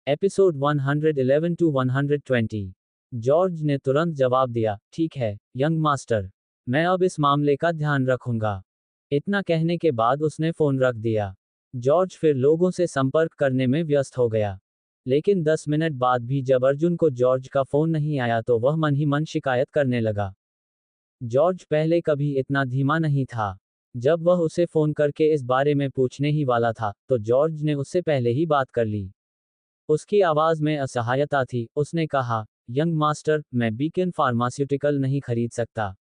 Episode 111 to 120। George ने तुरंत जवाब दिया, ठीक है, यंग मास्टर। मैं अब इस मामले का ध्यान रखूंगा। इतना कहने के बाद उसने फोन रख दिया। जॉर्ज फिर लोगों से संपर्क करने में व्यस्त हो गया। लेकिन 10 मिनट बाद भी जब अर्जुन को जॉर्ज का फोन नहीं आया तो वह मन ही मन शिकायत करने लगा। जॉर्ज पहले कभी इतना धीमा नहीं था। जब वह उसे फोन करके इस बारे में पूछने ही वाला था, तो जॉर्ज ने उससे पहले ही बात कर ली। उसकी आवाज में असहायता थी। उसने कहा, यंग मास्टर, मैं बीकन फार्मास्यूटिकल नहीं खरीद सकता।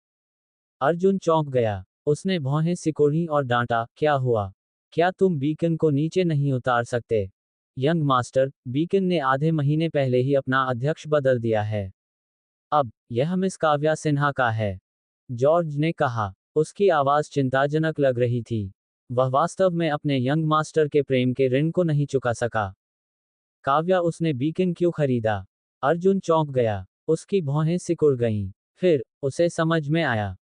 अर्जुन चौंक गया। उसने भौहें सिकोड़ी और डांटा, क्या हुआ? क्या तुम बीकन को नीचे नहीं उतार सकते? यंग मास्टर, बीकन ने आधे महीने पहले ही अपना अध्यक्ष बदल दिया है। अब यह मिस काव्या सिन्हा का है, जॉर्ज ने कहा। उसकी आवाज चिंताजनक लग रही थी। वह वास्तव में अपने यंग मास्टर के प्रेम के ऋण को नहीं चुका सका। काव्या, उसने बीकन क्यों खरीदा? अर्जुन चौंक गया। उसकी भौहें सिकुड़ गईं। फिर उसे समझ में आया।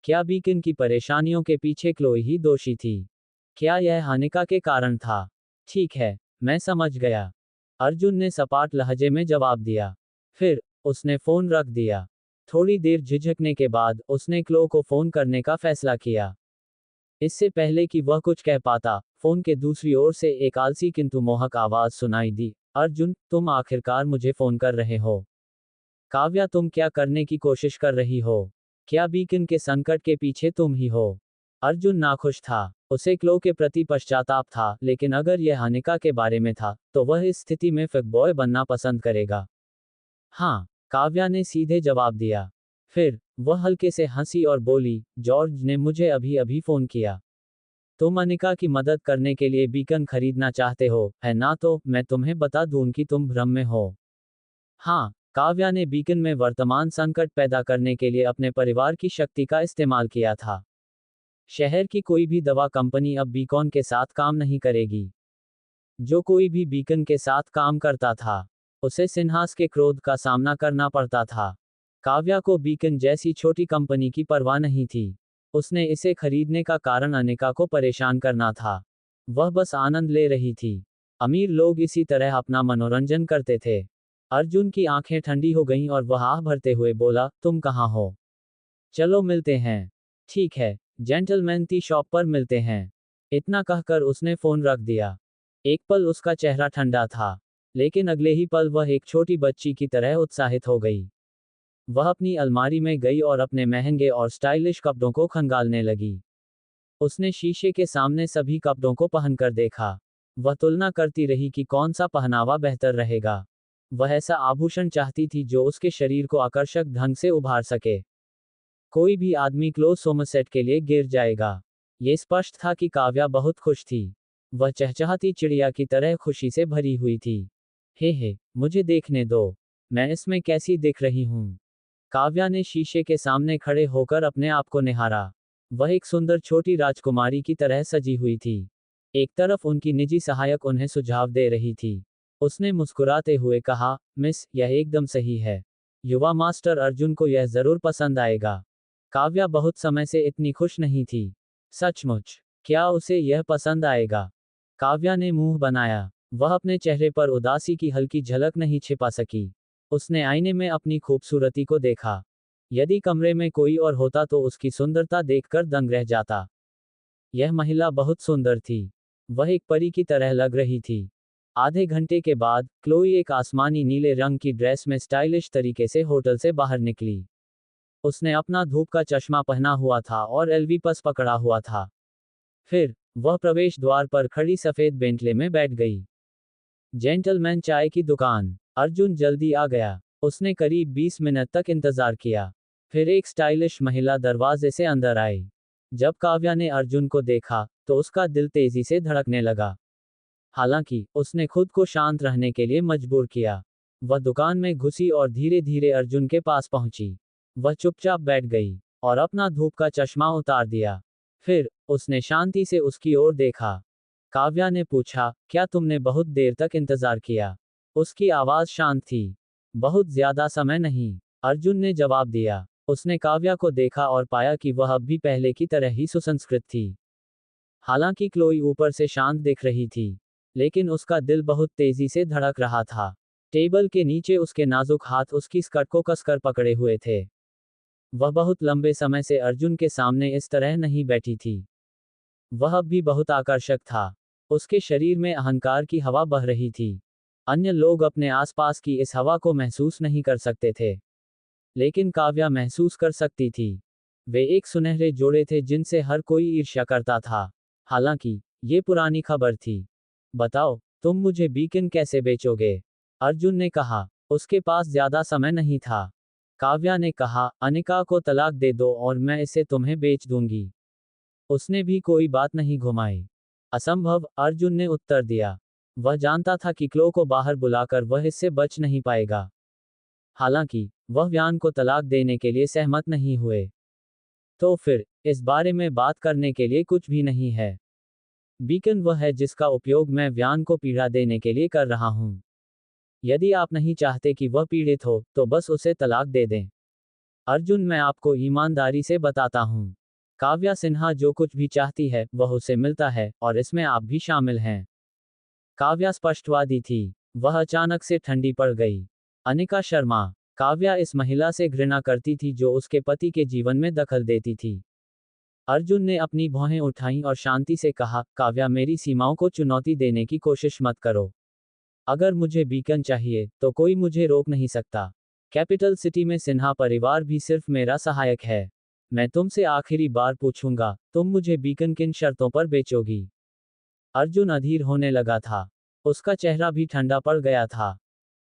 क्या बीकन की परेशानियों के पीछे क्लोई ही दोषी थी? क्या यह हानिका के कारण था? ठीक है, मैं समझ गया, अर्जुन ने सपाट लहजे में जवाब दिया। फिर उसने फोन रख दिया। थोड़ी देर झिझकने के बाद उसने क्लो को फोन करने का फैसला किया। इससे पहले कि वह कुछ कह पाता, फोन के दूसरी ओर से एक आलसी किंतु मोहक आवाज सुनाई दी, अर्जुन, तुम आखिरकार मुझे फोन कर रहे हो? काव्या, तुम क्या करने की कोशिश कर रही हो? क्या बीकन के संकट के पीछे तुम ही हो? अर्जुन नाखुश था। उसे क्लो के प्रति पश्चाताप था, लेकिन अगर यह हानिका के बारे में था, तो वह इस स्थिति में फकबॉय बनना पसंद करेगा। हाँ, काव्या ने सीधे जवाब दिया। फिर वह हल्के से हंसी और बोली, जॉर्ज ने मुझे अभी अभी फोन किया। तुम अनिका की मदद करने के लिए बीकन खरीदना चाहते हो, है ना? तो मैं तुम्हें बता दूं कि तुम भ्रम में हो। हाँ, काव्या ने बीकन में वर्तमान संकट पैदा करने के लिए अपने परिवार की शक्ति का इस्तेमाल किया था। शहर की कोई भी दवा कंपनी अब बीकॉन के साथ काम नहीं करेगी। जो कोई भी बीकन के साथ काम करता था, उसे सिन्हास के क्रोध का सामना करना पड़ता था। काव्या को बीकन जैसी छोटी कंपनी की परवाह नहीं थी। उसने इसे खरीदने का कारण अनिका को परेशान करना था। वह बस आनंद ले रही थी। अमीर लोग इसी तरह अपना मनोरंजन करते थे। अर्जुन की आंखें ठंडी हो गईं और वह आह भरते हुए बोला, तुम कहाँ हो? चलो मिलते हैं। ठीक है, जेंटलमैन टी शॉप पर मिलते हैं। इतना कहकर उसने फोन रख दिया। एक पल उसका चेहरा ठंडा था, लेकिन अगले ही पल वह एक छोटी बच्ची की तरह उत्साहित हो गई। वह अपनी अलमारी में गई और अपने महंगे और स्टाइलिश कपड़ों को खंगालने लगी। उसने शीशे के सामने सभी कपड़ों को पहनकर देखा। वह तुलना करती रही कि कौन सा पहनावा बेहतर रहेगा। वह ऐसा आभूषण चाहती थी जो उसके शरीर को आकर्षक ढंग से उभार सके। कोई भी आदमी क्लो सोमरसेट के लिए गिर जाएगा। ये स्पष्ट था कि काव्या बहुत खुश थी। वह चहचहाती चिड़िया की तरह खुशी से भरी हुई थी। हे, मुझे देखने दो, मैं इसमें कैसी दिख रही हूँ? काव्या ने शीशे के सामने खड़े होकर अपने आप को निहारा। वह एक सुंदर छोटी राजकुमारी की तरह सजी हुई थी। एक तरफ उनकी निजी सहायक उन्हें सुझाव दे रही थी। उसने मुस्कुराते हुए कहा, मिस, यह एकदम सही है। युवा मास्टर अर्जुन को यह जरूर पसंद आएगा। काव्या बहुत समय से इतनी खुश नहीं थी। सचमुच, क्या उसे यह पसंद आएगा? काव्या ने मुंह बनाया। वह अपने चेहरे पर उदासी की हल्की झलक नहीं छिपा सकी। उसने आईने में अपनी खूबसूरती को देखा। यदि कमरे में कोई और होता तो उसकी सुंदरता देखकर दंग रह जाता। यह महिला बहुत सुंदर थी। वह एक परी की तरह लग रही थी। आधे घंटे के बाद क्लोई एक आसमानी नीले रंग की ड्रेस में स्टाइलिश तरीके से होटल से बाहर निकली। उसने अपना धूप का चश्मा पहना हुआ था और एलवी पर्स पकड़ा हुआ था। फिर वह प्रवेश द्वार पर खड़ी सफेद बेंटले में बैठ गई। जेंटलमैन चाय की दुकान। अर्जुन जल्दी आ गया। उसने करीब 20 मिनट तक इंतजार किया। फिर एक स्टाइलिश महिला दरवाजे से अंदर आई। जब काव्या ने अर्जुन को देखा, तो उसका दिल तेजी से धड़कने लगा। हालांकि उसने खुद को शांत रहने के लिए मजबूर किया। वह दुकान में घुसी और धीरे धीरे अर्जुन के पास पहुंची। वह चुपचाप बैठ गई और अपना धूप का चश्मा उतार दिया। फिर उसने शांति से उसकी ओर देखा। काव्या ने पूछा, क्या तुमने बहुत देर तक इंतजार किया? उसकी आवाज शांत थी। बहुत ज्यादा समय नहीं, अर्जुन ने जवाब दिया। उसने काव्या को देखा और पाया कि वह अब भी पहले की तरह ही सुसंस्कृत थी। हालांकि क्लोई ऊपर से शांत दिख रही थी, लेकिन उसका दिल बहुत तेजी से धड़क रहा था। टेबल के नीचे उसके नाजुक हाथ उसकी स्कर्ट को कसकर पकड़े हुए थे। वह बहुत लंबे समय से अर्जुन के सामने इस तरह नहीं बैठी थी। वह अब भी बहुत आकर्षक था। उसके शरीर में अहंकार की हवा बह रही थी। अन्य लोग अपने आसपास की इस हवा को महसूस नहीं कर सकते थे, लेकिन काव्या महसूस कर सकती थी। वे एक सुनहरे जोड़े थे जिनसे हर कोई ईर्ष्या करता था। हालांकि ये पुरानी खबर थी। बताओ, तुम मुझे बीकन कैसे बेचोगे? अर्जुन ने कहा। उसके पास ज्यादा समय नहीं था। काव्या ने कहा, अनिका को तलाक दे दो और मैं इसे तुम्हें बेच दूंगी। उसने भी कोई बात नहीं घुमाई। असंभव, अर्जुन ने उत्तर दिया। वह जानता था कि क्लो को बाहर बुलाकर वह इससे बच नहीं पाएगा। हालांकि वह व्यान को तलाक देने के लिए सहमत नहीं हुए। तो फिर इस बारे में बात करने के लिए कुछ भी नहीं है। बीकन वह है जिसका उपयोग मैं व्यान को पीड़ा देने के लिए कर रहा हूं। यदि आप नहीं चाहते कि वह पीड़ित हो, तो बस उसे तलाक दे दें। अर्जुन, मैं आपको ईमानदारी से बताता हूं। काव्या सिन्हा जो कुछ भी चाहती है वह उसे मिलता है, और इसमें आप भी शामिल हैं। काव्या स्पष्टवादी थी। वह अचानक से ठंडी पड़ गई। अनिका शर्मा। काव्या इस महिला से घृणा करती थी जो उसके पति के जीवन में दखल देती थी। अर्जुन ने अपनी भौहें उठाईं और शांति से कहा, काव्या, मेरी सीमाओं को चुनौती देने की कोशिश मत करो। अगर मुझे बीकन चाहिए तो कोई मुझे रोक नहीं सकता। कैपिटल सिटी में सिन्हा परिवार भी सिर्फ मेरा सहायक है। मैं तुमसे आखिरी बार पूछूंगा, तुम मुझे बीकन किन शर्तों पर बेचोगी? अर्जुन अधीर होने लगा था। उसका चेहरा भी ठंडा पड़ गया था।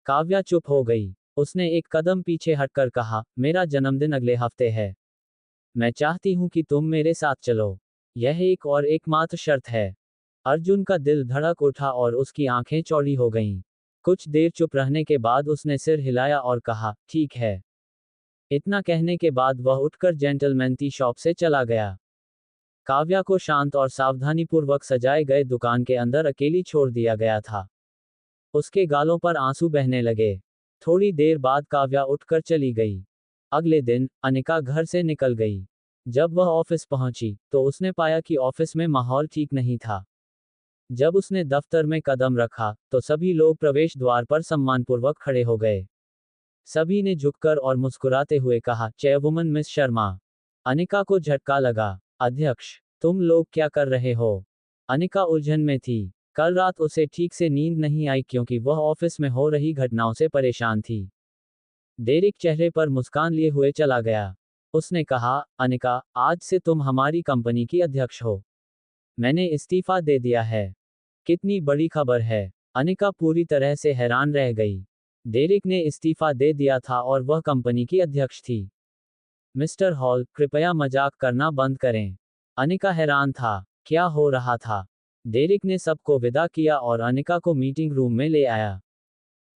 काव्या चुप हो गई। उसने एक कदम पीछे हटकर कहा, मेरा जन्मदिन अगले हफ्ते है। मैं चाहती हूं कि तुम मेरे साथ चलो। यह एक और एकमात्र शर्त है। अर्जुन का दिल धड़क उठा और उसकी आंखें चौड़ी हो गईं। कुछ देर चुप रहने के बाद उसने सिर हिलाया और कहा, ठीक है। इतना कहने के बाद वह उठकर जेंटलमैन टी शॉप से चला गया। काव्या को शांत और सावधानीपूर्वक सजाए गए दुकान के अंदर अकेली छोड़ दिया गया था। उसके गालों पर आंसू बहने लगे। थोड़ी देर बाद काव्या उठकर चली गई। अगले दिन अनिका घर से निकल गई। जब वह ऑफिस पहुंची तो उसने पाया कि ऑफिस में माहौल ठीक नहीं था। जब उसने दफ्तर में कदम रखा तो सभी लोग प्रवेश द्वार पर सम्मानपूर्वक खड़े हो गए। सभी ने झुककर और मुस्कुराते हुए कहा, चेयरवुमन मिस शर्मा। अनिका को झटका लगा। अध्यक्ष, तुम लोग क्या कर रहे हो? अनिका उलझन में थी। कल रात उसे ठीक से नींद नहीं आई क्योंकि वह ऑफिस में हो रही घटनाओं से परेशान थी। डेरिक चेहरे पर मुस्कान लिए हुए चला गया। उसने कहा, अनिका, आज से तुम हमारी कंपनी की अध्यक्ष हो। मैंने इस्तीफा दे दिया है। कितनी बड़ी खबर है। अनिका पूरी तरह से हैरान रह गई। डेरिक ने इस्तीफा दे दिया था और वह कंपनी की अध्यक्ष थी। मिस्टर हॉल, कृपया मजाक करना बंद करें। अनिका हैरान था। क्या हो रहा था? डेरिक ने सबको विदा किया और अनिका को मीटिंग रूम में ले आया।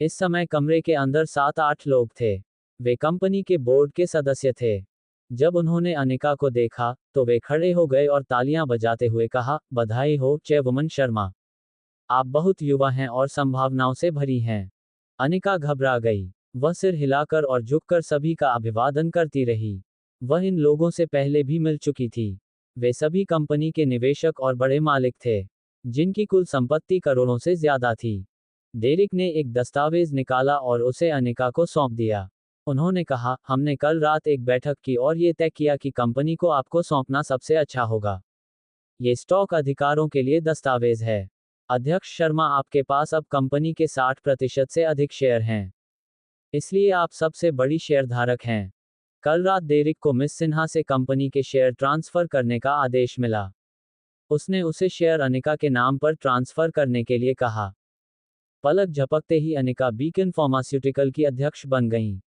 इस समय कमरे के अंदर 7-8 लोग थे। वे कंपनी के बोर्ड के सदस्य थे। जब उन्होंने अनिका को देखा तो वे खड़े हो गए और तालियां बजाते हुए कहा, बधाई हो चेयरवुमन शर्मा। आप बहुत युवा हैं और संभावनाओं से भरी हैं। अनिका घबरा गई। वह सिर हिलाकर और झुककर सभी का अभिवादन करती रही। वह इन लोगों से पहले भी मिल चुकी थी। वे सभी कंपनी के निवेशक और बड़े मालिक थे, जिनकी कुल संपत्ति करोड़ों से ज्यादा थी। डेरिक ने एक दस्तावेज निकाला और उसे अनिका को सौंप दिया। उन्होंने कहा, हमने कल रात एक बैठक की और ये तय किया कि कंपनी को आपको सौंपना सबसे अच्छा होगा। ये स्टॉक अधिकारों के लिए दस्तावेज है। अध्यक्ष शर्मा, आपके पास अब कंपनी के 60% से अधिक शेयर हैं। इसलिए आप सबसे बड़ी शेयरधारक हैं। कल रात डेरिक को मिस सिन्हा से कंपनी के शेयर ट्रांसफर करने का आदेश मिला। उसने उसे शेयर अनिका के नाम पर ट्रांसफर करने के लिए कहा। पलक झपकते ही अनिका बीकन फार्मास्यूटिकल की अध्यक्ष बन गईं।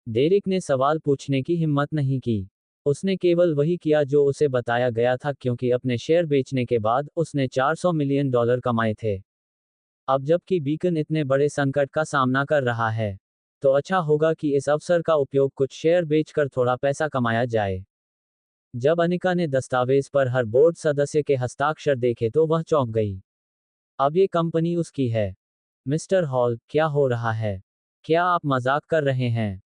डेरिक ने सवाल पूछने की हिम्मत नहीं की। उसने केवल वही किया जो उसे बताया गया था क्योंकि अपने शेयर बेचने के बाद उसने $400 मिलियन कमाए थे। अब जबकि बीकन इतने बड़े संकट का सामना कर रहा है, तो अच्छा होगा कि इस अवसर का उपयोग कुछ शेयर बेचकर थोड़ा पैसा कमाया जाए। जब अनिका ने दस्तावेज पर हर बोर्ड सदस्य के हस्ताक्षर देखे तो वह चौंक गई। अब ये कंपनी उसकी है। मिस्टर हॉल, क्या हो रहा है? क्या आप मजाक कर रहे हैं?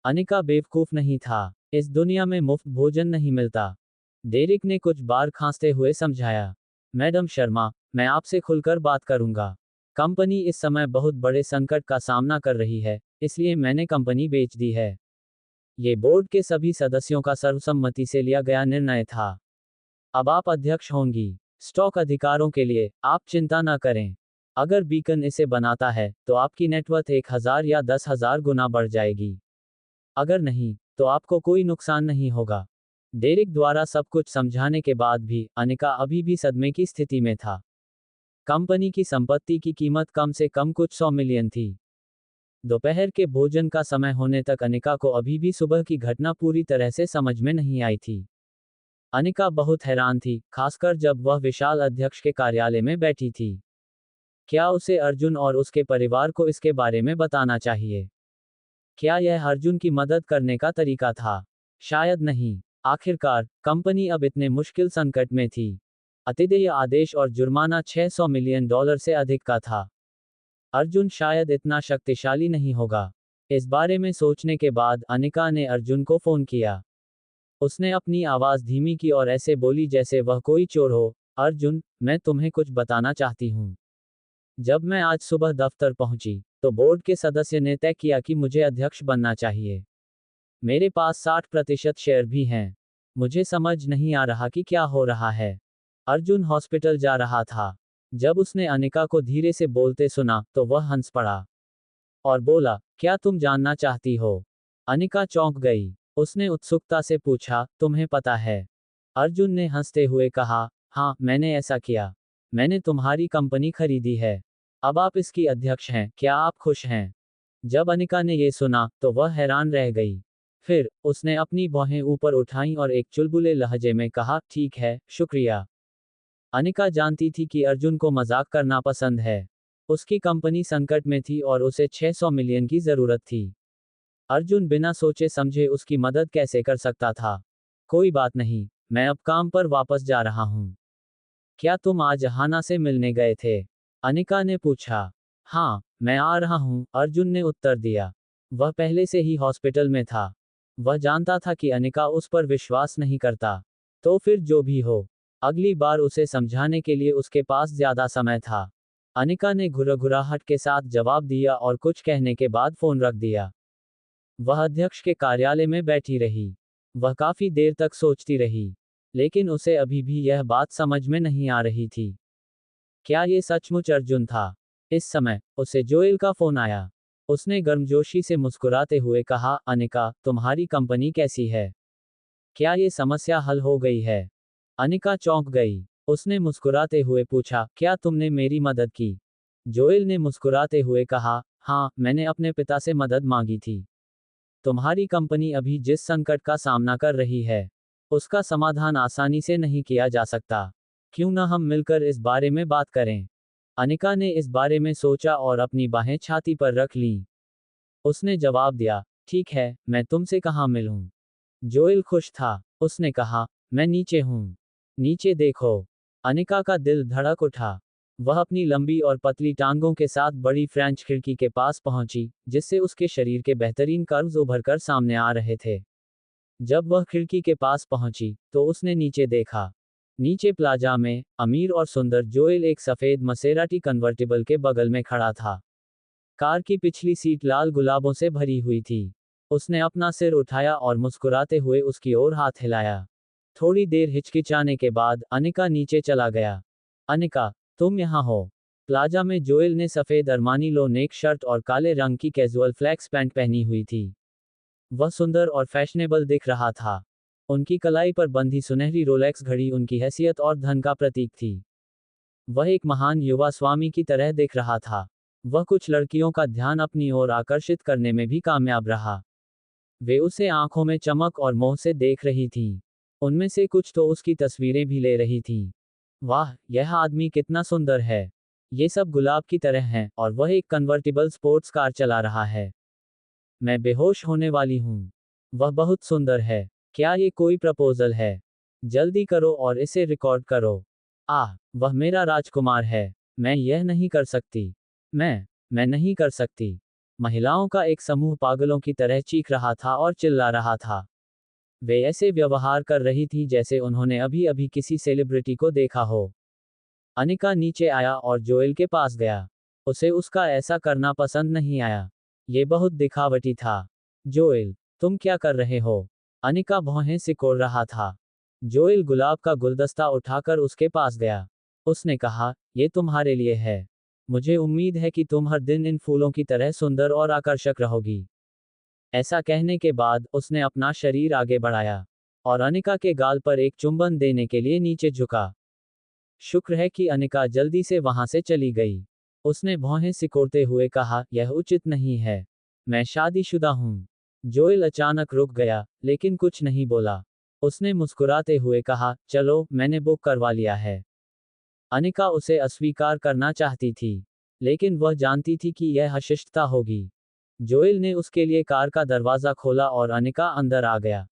अनिका बेवकूफ नहीं था। इस दुनिया में मुफ्त भोजन नहीं मिलता। डेरिक ने कुछ बार खांसते हुए समझाया। मैडम शर्मा, मैं आपसे खुलकर बात करूंगा। कंपनी इस समय बहुत बड़े संकट का सामना कर रही है, इसलिए मैंने कंपनी बेच दी है। ये बोर्ड के सभी सदस्यों का सर्वसम्मति से लिया गया निर्णय था। अब आप अध्यक्ष होंगी। स्टॉक अधिकारों के लिए आप चिंता न करें। अगर बीकन इसे बनाता है तो आपकी नेटवर्थ 1000 या 10,000 गुना बढ़ जाएगी। अगर नहीं, तो आपको कोई नुकसान नहीं होगा। डेरिक द्वारा सब कुछ समझाने के बाद भी अनिका अभी भी सदमे की स्थिति में था। कंपनी की संपत्ति की कीमत कम से कम कुछ 100 मिलियन थी। दोपहर के भोजन का समय होने तक अनिका को अभी भी सुबह की घटना पूरी तरह से समझ में नहीं आई थी। अनिका बहुत हैरान थी, खासकर जब वह विशाल अध्यक्ष के कार्यालय में बैठी थी। क्या उसे अर्जुन और उसके परिवार को इसके बारे में बताना चाहिए? क्या यह अर्जुन की मदद करने का तरीका था? शायद नहीं। आखिरकार, कंपनी अब इतने मुश्किल संकट में थी। अतिदेय आदेश और जुर्माना $600 मिलियन से अधिक का था। अर्जुन शायद इतना शक्तिशाली नहीं होगा। इस बारे में सोचने के बाद अनिका ने अर्जुन को फोन किया। उसने अपनी आवाज धीमी की और ऐसे बोली जैसे वह कोई चोर हो। अर्जुन, मैं तुम्हें कुछ बताना चाहती हूँ। जब मैं आज सुबह दफ्तर पहुंची, तो बोर्ड के सदस्य ने तय किया कि मुझे अध्यक्ष बनना चाहिए। मेरे पास 60% शेयर भी हैं। मुझे समझ नहीं आ रहा कि क्या हो रहा है। अर्जुन हॉस्पिटल जा रहा था। जब उसने अनिका को धीरे से बोलते सुना, तो वह हंस पड़ा और बोला, क्या तुम जानना चाहती हो? अनिका चौंक गई। उसने उत्सुकता से पूछा, तुम्हें पता है? अर्जुन ने हंसते हुए कहा, हाँ, मैंने ऐसा किया। मैंने तुम्हारी कंपनी खरीदी है। अब आप इसकी अध्यक्ष हैं, क्या आप खुश हैं? जब अनिका ने ये सुना, तो वह हैरान रह गई। फिर, उसने अपनी भौहें ऊपर उठाईं और एक चुलबुले लहजे में कहा, ठीक है, शुक्रिया। अनिका जानती थी कि अर्जुन को मजाक करना पसंद है। उसकी कंपनी संकट में थी और उसे 600 मिलियन की जरूरत थी। अर्जुन बिना सोचे समझे उसकी मदद कैसे कर सकता था? कोई बात नहीं, मैं अब काम पर वापस जा रहा हूँ। क्या तुम आज हाना से मिलने गए थे? अनिका ने पूछा। हाँ, मैं आ रहा हूँ, अर्जुन ने उत्तर दिया। वह पहले से ही हॉस्पिटल में था। वह जानता था कि अनिका उस पर विश्वास नहीं करता। तो फिर जो भी हो, अगली बार उसे समझाने के लिए उसके पास ज्यादा समय था। अनिका ने घुरघुराहट के साथ जवाब दिया और कुछ कहने के बाद फोन रख दिया। वह अध्यक्ष के कार्यालय में बैठी रही। वह काफी देर तक सोचती रही, लेकिन उसे अभी भी यह बात समझ में नहीं आ रही थी। क्या ये सचमुच अर्जुन था? इस समय, उसे जोएल का फोन आया। उसने गर्मजोशी से मुस्कुराते हुए कहा, अनिका, तुम्हारी कंपनी कैसी है? क्या ये समस्या हल हो गई है? अनिका चौंक गई। उसने मुस्कुराते हुए पूछा, क्या तुमने मेरी मदद की? जोएल ने मुस्कुराते हुए कहा, हाँ, मैंने अपने पिता से मदद मांगी थी। तुम्हारी कंपनी अभी जिस संकट का सामना कर रही है, उसका समाधान आसानी से नहीं किया जा सकता। क्यों न हम मिलकर इस बारे में बात करें? अनिका ने इस बारे में सोचा और अपनी बाहें छाती पर रख लीं। उसने जवाब दिया, ठीक है, मैं तुमसे कहाँ मिलूं? जोएल खुश था। उसने कहा, मैं नीचे हूँ। नीचे देखो। अनिका का दिल धड़क उठा। वह अपनी लंबी और पतली टांगों के साथ बड़ी फ्रेंच खिड़की के पास पहुंची, जिससे उसके शरीर के बेहतरीन कर्व्स उभरकर सामने आ रहे थे। जब वह खिड़की के पास पहुंची, तो उसने नीचे देखा। नीचे प्लाजा में, अमीर और सुंदर जोएल एक सफेद मसेराटी कन्वर्टिबल के बगल में खड़ा था। कार की पिछली सीट लाल गुलाबों से भरी हुई थी। उसने अपना सिर उठाया और मुस्कुराते हुए उसकी ओर हाथ हिलाया। थोड़ी देर हिचकिचाने के बाद अनिका नीचे चला गया। अनिका, तुम यहाँ हो? प्लाजा में जोएल ने सफेद अरमानी लो नेक शर्ट और काले रंग की कैजुअल फ्लेक्स पैंट पहनी हुई थी। वह सुंदर और फैशनेबल दिख रहा था। उनकी कलाई पर बंधी सुनहरी रोलेक्स घड़ी उनकी हैसियत और धन का प्रतीक थी। वह एक महान युवा स्वामी की तरह दिख रहा था। वह कुछ लड़कियों का ध्यान अपनी ओर आकर्षित करने में भी कामयाब रहा। वे उसे आंखों में चमक और मोह से देख रही थीं। उनमें से कुछ तो उसकी तस्वीरें भी ले रही थीं। वाह, यह आदमी कितना सुंदर है। ये सब गुलाब की तरह हैं, और वह एक कन्वर्टिबल स्पोर्ट्स कार चला रहा है। मैं बेहोश होने वाली हूँ। वह बहुत सुंदर है। क्या ये कोई प्रपोजल है? जल्दी करो और इसे रिकॉर्ड करो। आह, वह मेरा राजकुमार है। मैं यह नहीं कर सकती। मैं नहीं कर सकती। महिलाओं का एक समूह पागलों की तरह चीख रहा था और चिल्ला रहा था। वे ऐसे व्यवहार कर रही थी जैसे उन्होंने अभी अभी किसी सेलिब्रिटी को देखा हो। अनिका नीचे आया और जोएल के पास गया। उसे उसका ऐसा करना पसंद नहीं आया। ये बहुत दिखावटी था। जोएल, तुम क्या कर रहे हो? अनिका भौहें सिकोड़ रहा था। जोएल गुलाब का गुलदस्ता उठाकर उसके पास गया। उसने कहा, ये तुम्हारे लिए है। मुझे उम्मीद है कि तुम हर दिन इन फूलों की तरह सुंदर और आकर्षक रहोगी। ऐसा कहने के बाद उसने अपना शरीर आगे बढ़ाया और अनिका के गाल पर एक चुंबन देने के लिए नीचे झुका। शुक्र है कि अनिका जल्दी से वहां से चली गई। उसने भौहें सिकोड़ते हुए कहा, यह उचित नहीं है। मैं शादीशुदा हूं। जोएल अचानक रुक गया, लेकिन कुछ नहीं बोला। उसने मुस्कुराते हुए कहा, चलो, मैंने बुक करवा लिया है। अनिका उसे अस्वीकार करना चाहती थी, लेकिन वह जानती थी कि यह अशिष्टता होगी। जोएल ने उसके लिए कार का दरवाजा खोला और अनिका अंदर आ गया।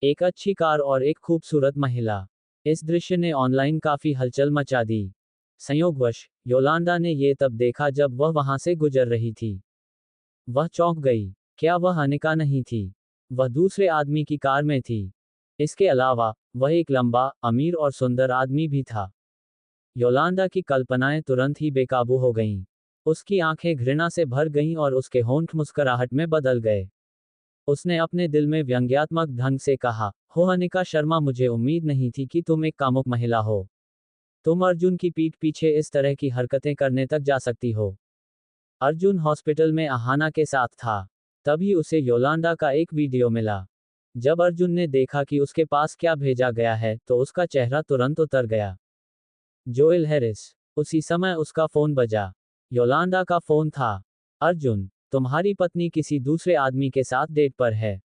एक अच्छी कार और एक खूबसूरत महिला। इस दृश्य ने ऑनलाइन काफी हलचल मचा दी। संयोगवश योलांडा ने ये तब देखा जब वह वहां से गुजर रही थी। वह चौंक गई। क्या वह अनिका नहीं थी? वह दूसरे आदमी की कार में थी। इसके अलावा वह एक लंबा, अमीर और सुंदर आदमी भी था। योलांडा की कल्पनाएं तुरंत ही बेकाबू हो गईं। उसकी आंखें घृणा से भर गईं और उसके होंठ मुस्कुराहट में बदल गए। उसने अपने दिल में व्यंग्यात्मक ढंग से कहा, हो अनिका शर्मा, मुझे उम्मीद नहीं थी कि तुम एक कामुक महिला हो। तुम अर्जुन की पीठ पीछे इस तरह की हरकतें करने तक जा सकती हो। अर्जुन हॉस्पिटल में अहाना के साथ था। तभी उसे योलांडा का एक वीडियो मिला। जब अर्जुन ने देखा कि उसके पास क्या भेजा गया है, तो उसका चेहरा तुरंत उतर गया। Joel Harris. उसी समय उसका फोन बजा। योलांडा का फोन था। अर्जुन, तुम्हारी पत्नी किसी दूसरे आदमी के साथ डेट पर है।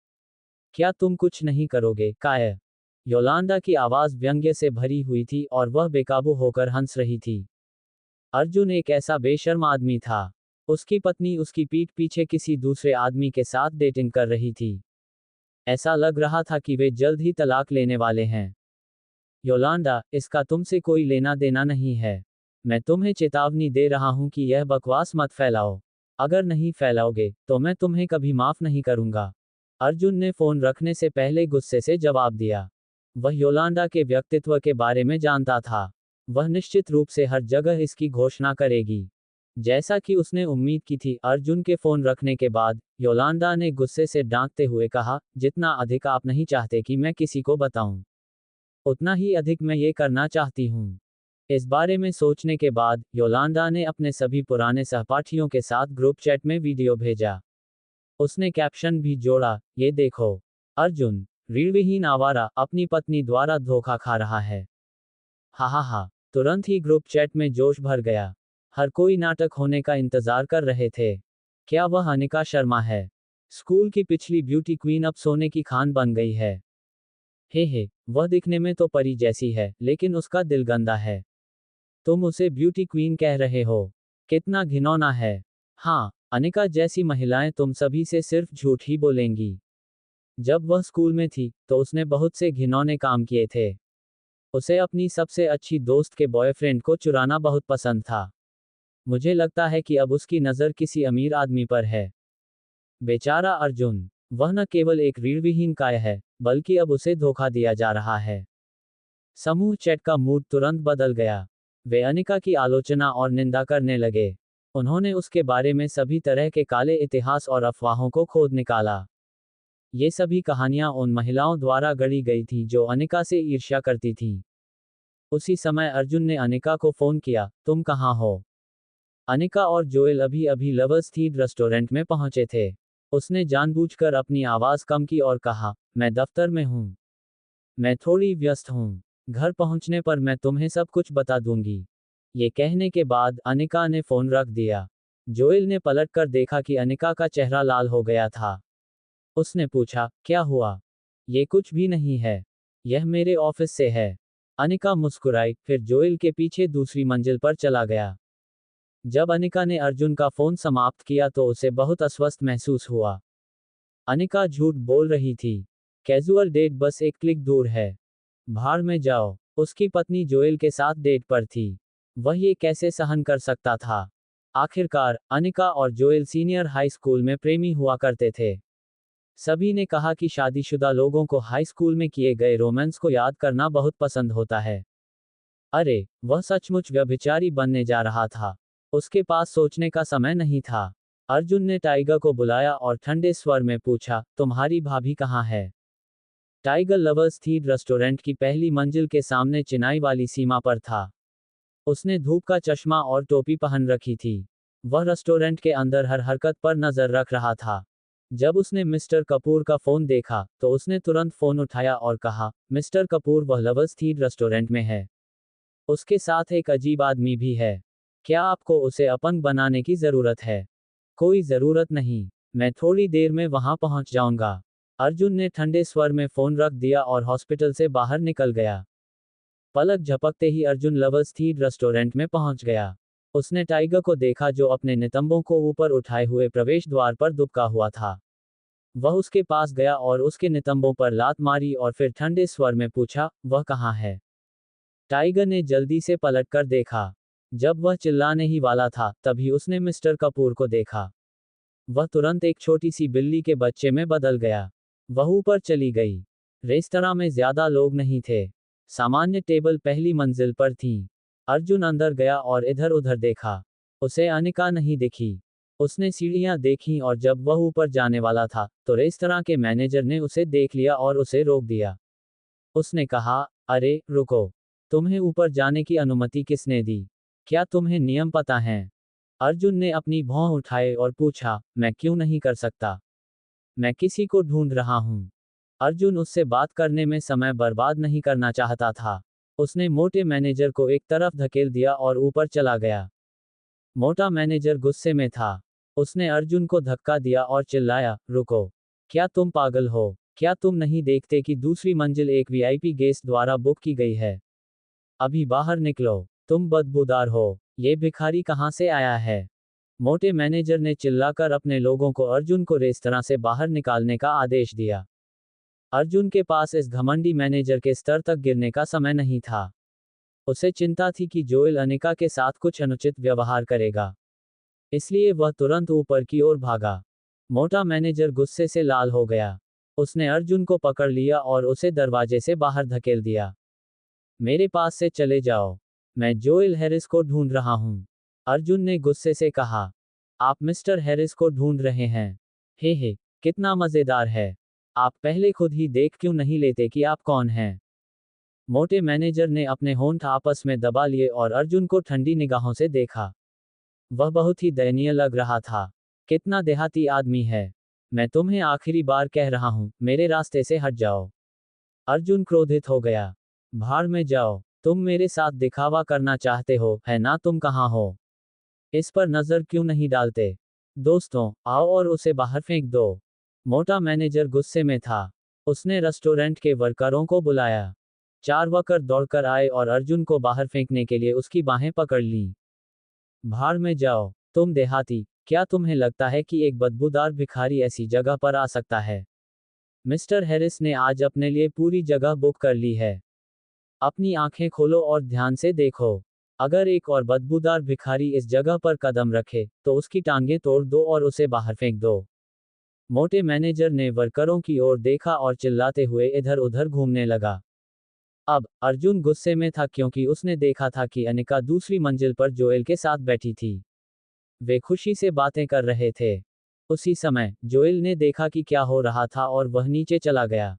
क्या तुम कुछ नहीं करोगे, काय? योलांडा की आवाज व्यंग्य से भरी हुई थी और वह बेकाबू होकर हंस रही थी। अर्जुन एक ऐसा बेशर्म आदमी था। उसकी पत्नी उसकी पीठ पीछे किसी दूसरे आदमी के साथ डेटिंग कर रही थी। ऐसा लग रहा था कि वे जल्द ही तलाक लेने वाले हैं। योलांडा, इसका तुमसे कोई लेना देना नहीं है। मैं तुम्हें चेतावनी दे रहा हूं कि यह बकवास मत फैलाओ। अगर नहीं फैलाओगे, तो मैं तुम्हें कभी माफ नहीं करूंगा। अर्जुन ने फोन रखने से पहले गुस्से से जवाब दिया। वह योलांडा के व्यक्तित्व के बारे में जानता था। वह निश्चित रूप से हर जगह इसकी घोषणा करेगी। जैसा कि उसने उम्मीद की थी, अर्जुन के फोन रखने के बाद योलांडा ने गुस्से से डांटते हुए कहा, जितना अधिक आप नहीं चाहते कि मैं किसी को बताऊं, उतना ही अधिक मैं ये करना चाहती हूँ। इस बारे में सोचने के बाद योलांडा ने अपने सभी पुराने सहपाठियों के साथ ग्रुप चैट में वीडियो भेजा। उसने कैप्शन भी जोड़ा, ये देखो, अर्जुन, रीढ़विहीन आवारा, अपनी पत्नी द्वारा धोखा खा रहा है। हा हा हा। तुरंत ही ग्रुप चैट में जोश भर गया। हर कोई नाटक होने का इंतजार कर रहे थे। क्या वह अनिका शर्मा है? स्कूल की पिछली ब्यूटी क्वीन अब सोने की खान बन गई है। हे, वह दिखने में तो परी जैसी है, लेकिन उसका दिल गंदा है। तुम उसे ब्यूटी क्वीन कह रहे हो? कितना घिनौना है। हाँ, अनिका जैसी महिलाएं तुम सभी से सिर्फ झूठ ही बोलेंगी। जब वह स्कूल में थी, तो उसने बहुत से घिनौने काम किए थे। उसे अपनी सबसे अच्छी दोस्त के बॉयफ्रेंड को चुराना बहुत पसंद था। मुझे लगता है कि अब उसकी नज़र किसी अमीर आदमी पर है। बेचारा अर्जुन, वह न केवल एक रीढ़विहीन काय है, बल्कि अब उसे धोखा दिया जा रहा है। समूह चैट का मूड तुरंत बदल गया। वे अनिका की आलोचना और निंदा करने लगे। उन्होंने उसके बारे में सभी तरह के काले इतिहास और अफवाहों को खोद निकाला। ये सभी कहानियां उन महिलाओं द्वारा गढ़ी गई थी जो अनिका से ईर्ष्या करती थीं। उसी समय अर्जुन ने अनिका को फोन किया, तुम कहाँ हो? अनिका और जोएल अभी अभी लवर्स थीड रेस्टोरेंट में पहुंचे थे। उसने जानबूझकर अपनी आवाज कम की और कहा, मैं दफ्तर में हूँ। मैं थोड़ी व्यस्त हूँ। घर पहुंचने पर मैं तुम्हें सब कुछ बता दूंगी। ये कहने के बाद अनिका ने फोन रख दिया। जोएल ने पलटकर देखा कि अनिका का चेहरा लाल हो गया था। उसने पूछा, क्या हुआ? ये कुछ भी नहीं है। यह मेरे ऑफिस से है। अनिका मुस्कुराई, फिर जोएल के पीछे दूसरी मंजिल पर चला गया। जब अनिका ने अर्जुन का फोन समाप्त किया तो उसे बहुत अस्वस्थ महसूस हुआ। अनिका झूठ बोल रही थी। कैजुअल डेट बस एक क्लिक दूर है। भाड़ में जाओ। उसकी पत्नी जोएल के साथ डेट पर थी। वह ये कैसे सहन कर सकता था? आखिरकार, अनिका और जोएल सीनियर हाई स्कूल में प्रेमी हुआ करते थे। सभी ने कहा कि शादीशुदा लोगों को हाई स्कूल में किए गए रोमांस को याद करना बहुत पसंद होता है। अरे, वह सचमुच व्यभिचारी बनने जा रहा था। उसके पास सोचने का समय नहीं था। अर्जुन ने टाइगर को बुलाया और ठंडे स्वर में पूछा, तुम्हारी भाभी कहाँ है? टाइगर लवर्स थीम रेस्टोरेंट की पहली मंजिल के सामने चिनाई वाली सीमा पर था। उसने धूप का चश्मा और टोपी पहन रखी थी। वह रेस्टोरेंट के अंदर हर हरकत पर नजर रख रहा था। जब उसने मिस्टर कपूर का फोन देखा तो उसने तुरंत फोन उठाया और कहा, मिस्टर कपूर, वह लवर्स थीम रेस्टोरेंट में है। उसके साथ एक अजीब आदमी भी है। क्या आपको उसे अपंग बनाने की जरूरत है? कोई जरूरत नहीं। मैं थोड़ी देर में वहां पहुंच जाऊंगा। अर्जुन ने ठंडे स्वर में फोन रख दिया और हॉस्पिटल से बाहर निकल गया। पलक झपकते ही अर्जुन लवर्स थीम रेस्टोरेंट में पहुंच गया। उसने टाइगर को देखा जो अपने नितंबों को ऊपर उठाए हुए प्रवेश द्वार पर दुबका हुआ था। वह उसके पास गया और उसके नितंबों पर लात मारी और फिर ठंडे स्वर में पूछा, वह कहाँ है? टाइगर ने जल्दी से पलट कर देखा। जब वह चिल्लाने ही वाला था तभी उसने मिस्टर कपूर को देखा। वह तुरंत एक छोटी सी बिल्ली के बच्चे में बदल गया। वह ऊपर चली गई। रेस्तरां में ज्यादा लोग नहीं थे। सामान्य टेबल पहली मंजिल पर थी। अर्जुन अंदर गया और इधर उधर देखा। उसे अनिका नहीं दिखी। उसने सीढ़ियां देखीं और जब वह ऊपर जाने वाला था तो रेस्तरां के मैनेजर ने उसे देख लिया और उसे रोक दिया। उसने कहा, अरे रुको, तुम्हें ऊपर जाने की अनुमति किसने दी? क्या तुम्हें नियम पता है? अर्जुन ने अपनी भौं उठाए और पूछा, मैं क्यों नहीं कर सकता? मैं किसी को ढूंढ रहा हूं। अर्जुन उससे बात करने में समय बर्बाद नहीं करना चाहता था। उसने मोटे मैनेजर को एक तरफ धकेल दिया और ऊपर चला गया। मोटा मैनेजर गुस्से में था। उसने अर्जुन को धक्का दिया और चिल्लाया, रुको, क्या तुम पागल हो? क्या तुम नहीं देखते कि दूसरी मंजिल एक वीआईपी गेस्ट द्वारा बुक की गई है? अभी बाहर निकलो, तुम बदबूदार हो। ये भिखारी कहाँ से आया है? मोटे मैनेजर ने चिल्लाकर अपने लोगों को अर्जुन को रेस्तरां से बाहर निकालने का आदेश दिया। अर्जुन के पास इस घमंडी मैनेजर के स्तर तक गिरने का समय नहीं था। उसे चिंता थी कि जोएल अनिका के साथ कुछ अनुचित व्यवहार करेगा। इसलिए वह तुरंत ऊपर की ओर भागा। मोटा मैनेजर गुस्से से लाल हो गया। उसने अर्जुन को पकड़ लिया और उसे दरवाजे से बाहर धकेल दिया। मेरे पास से चले जाओ। मैं जोएल हैरिस को ढूंढ रहा हूं। अर्जुन ने गुस्से से कहा। आप मिस्टर हैरिस को ढूंढ रहे हैं? हे, कितना मजेदार है। आप पहले खुद ही देख क्यों नहीं लेते कि आप कौन हैं? मोटे मैनेजर ने अपने होंठ आपस में दबा लिए और अर्जुन को ठंडी निगाहों से देखा। वह बहुत ही दयनीय लग रहा था। कितना देहाती आदमी है। मैं तुम्हें आखिरी बार कह रहा हूं, मेरे रास्ते से हट जाओ। अर्जुन क्रोधित हो गया। भाड़ में जाओ। तुम मेरे साथ दिखावा करना चाहते हो, है ना? तुम कहाँ हो? इस पर नजर क्यों नहीं डालते? दोस्तों, आओ और उसे बाहर फेंक दो। मोटा मैनेजर गुस्से में था। उसने रेस्टोरेंट के वर्करों को बुलाया। 4 वर्कर दौड़कर आए और अर्जुन को बाहर फेंकने के लिए उसकी बाहें पकड़ लीं। भाड़ में जाओ, तुम देहाती। क्या तुम्हें लगता है कि एक बदबूदार भिखारी ऐसी जगह पर आ सकता है? मिस्टर हैरिस ने आज अपने लिए पूरी जगह बुक कर ली है। अपनी आंखें खोलो और ध्यान से देखो। अगर एक और बदबूदार भिखारी इस जगह पर कदम रखे तो उसकी टांगें तोड़ दो और उसे बाहर फेंक दो। मोटे मैनेजर ने वर्करों की ओर देखा और चिल्लाते हुए इधर उधर घूमने लगा। अब अर्जुन गुस्से में था क्योंकि उसने देखा था कि अनिका दूसरी मंजिल पर जोएल के साथ बैठी थी। वे खुशी से बातें कर रहे थे। उसी समय जोएल ने देखा कि क्या हो रहा था और वह नीचे चला गया।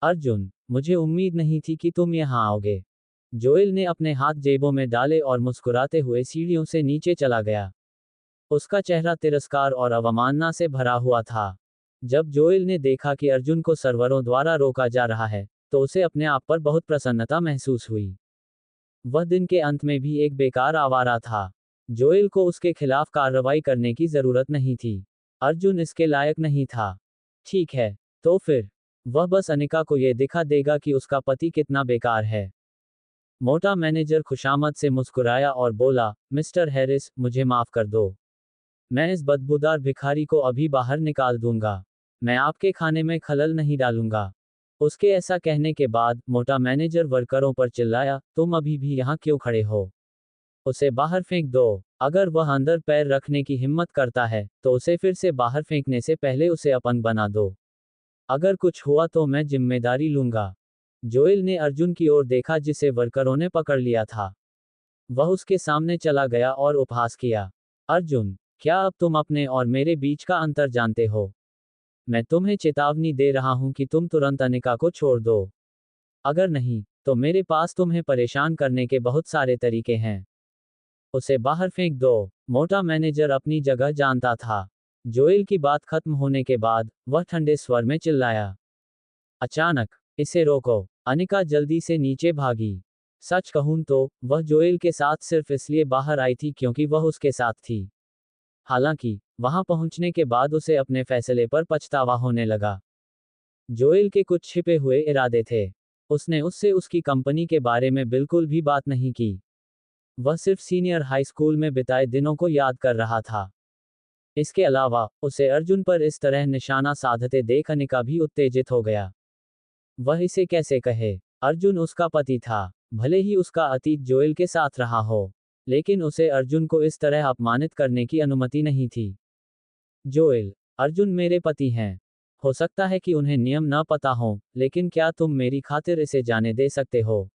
अर्जुन, मुझे उम्मीद नहीं थी कि तुम यहाँ आओगे। जोएल ने अपने हाथ जेबों में डाले और मुस्कुराते हुए सीढ़ियों से नीचे चला गया। उसका चेहरा तिरस्कार और अवमानना से भरा हुआ था। जब जोएल ने देखा कि अर्जुन को सर्वरों द्वारा रोका जा रहा है तो उसे अपने आप पर बहुत प्रसन्नता महसूस हुई। वह दिन के अंत में भी एक बेकार आवारा था। जोएल को उसके खिलाफ कार्रवाई करने की जरूरत नहीं थी। अर्जुन इसके लायक नहीं था। ठीक है, तो फिर वह बस अनिका को यह दिखा देगा कि उसका पति कितना बेकार है। मोटा मैनेजर खुशामद से मुस्कुराया और बोला, मिस्टर हैरिस, मुझे माफ कर दो। मैं इस बदबूदार भिखारी को अभी बाहर निकाल दूंगा। मैं आपके खाने में खलल नहीं डालूंगा। उसके ऐसा कहने के बाद मोटा मैनेजर वर्करों पर चिल्लाया, तुम अभी भी यहाँ क्यों खड़े हो? उसे बाहर फेंक दो। अगर वह अंदर पैर रखने की हिम्मत करता है तो उसे फिर से बाहर फेंकने से पहले उसे अपंग बना दो। अगर कुछ हुआ तो मैं जिम्मेदारी लूंगा। जोएल ने अर्जुन की ओर देखा जिसे वर्करों ने पकड़ लिया था। वह उसके सामने चला गया और उपहास किया। अर्जुन, क्या अब तुम अपने और मेरे बीच का अंतर जानते हो? मैं तुम्हें चेतावनी दे रहा हूं कि तुम तुरंत अनिका को छोड़ दो। अगर नहीं, तो मेरे पास तुम्हें परेशान करने के बहुत सारे तरीके हैं। उसे बाहर फेंक दो। मोटा मैनेजर अपनी जगह जानता था। जोएल की बात खत्म होने के बाद वह ठंडे स्वर में चिल्लाया, अचानक, इसे रोको। अनिका जल्दी से नीचे भागी। सच कहूं तो वह जोएल के साथ सिर्फ इसलिए बाहर आई थी क्योंकि वह उसके साथ थी। हालांकि वहां पहुंचने के बाद उसे अपने फैसले पर पछतावा होने लगा। जोएल के कुछ छिपे हुए इरादे थे। उसने उससे उसकी कंपनी के बारे में बिल्कुल भी बात नहीं की। वह सिर्फ सीनियर हाई स्कूल में बिताए दिनों को याद कर रहा था। इसके अलावा उसे अर्जुन पर इस तरह निशाना साधते देख अनिका भी उत्तेजित हो गया। वह इसे कैसे कहे? अर्जुन उसका पति था। भले ही उसका अतीत जोएल के साथ रहा हो, लेकिन उसे अर्जुन को इस तरह अपमानित करने की अनुमति नहीं थी। जोएल, अर्जुन मेरे पति हैं। हो सकता है कि उन्हें नियम न पता हो, लेकिन क्या तुम मेरी खातिर इसे जाने दे सकते हो?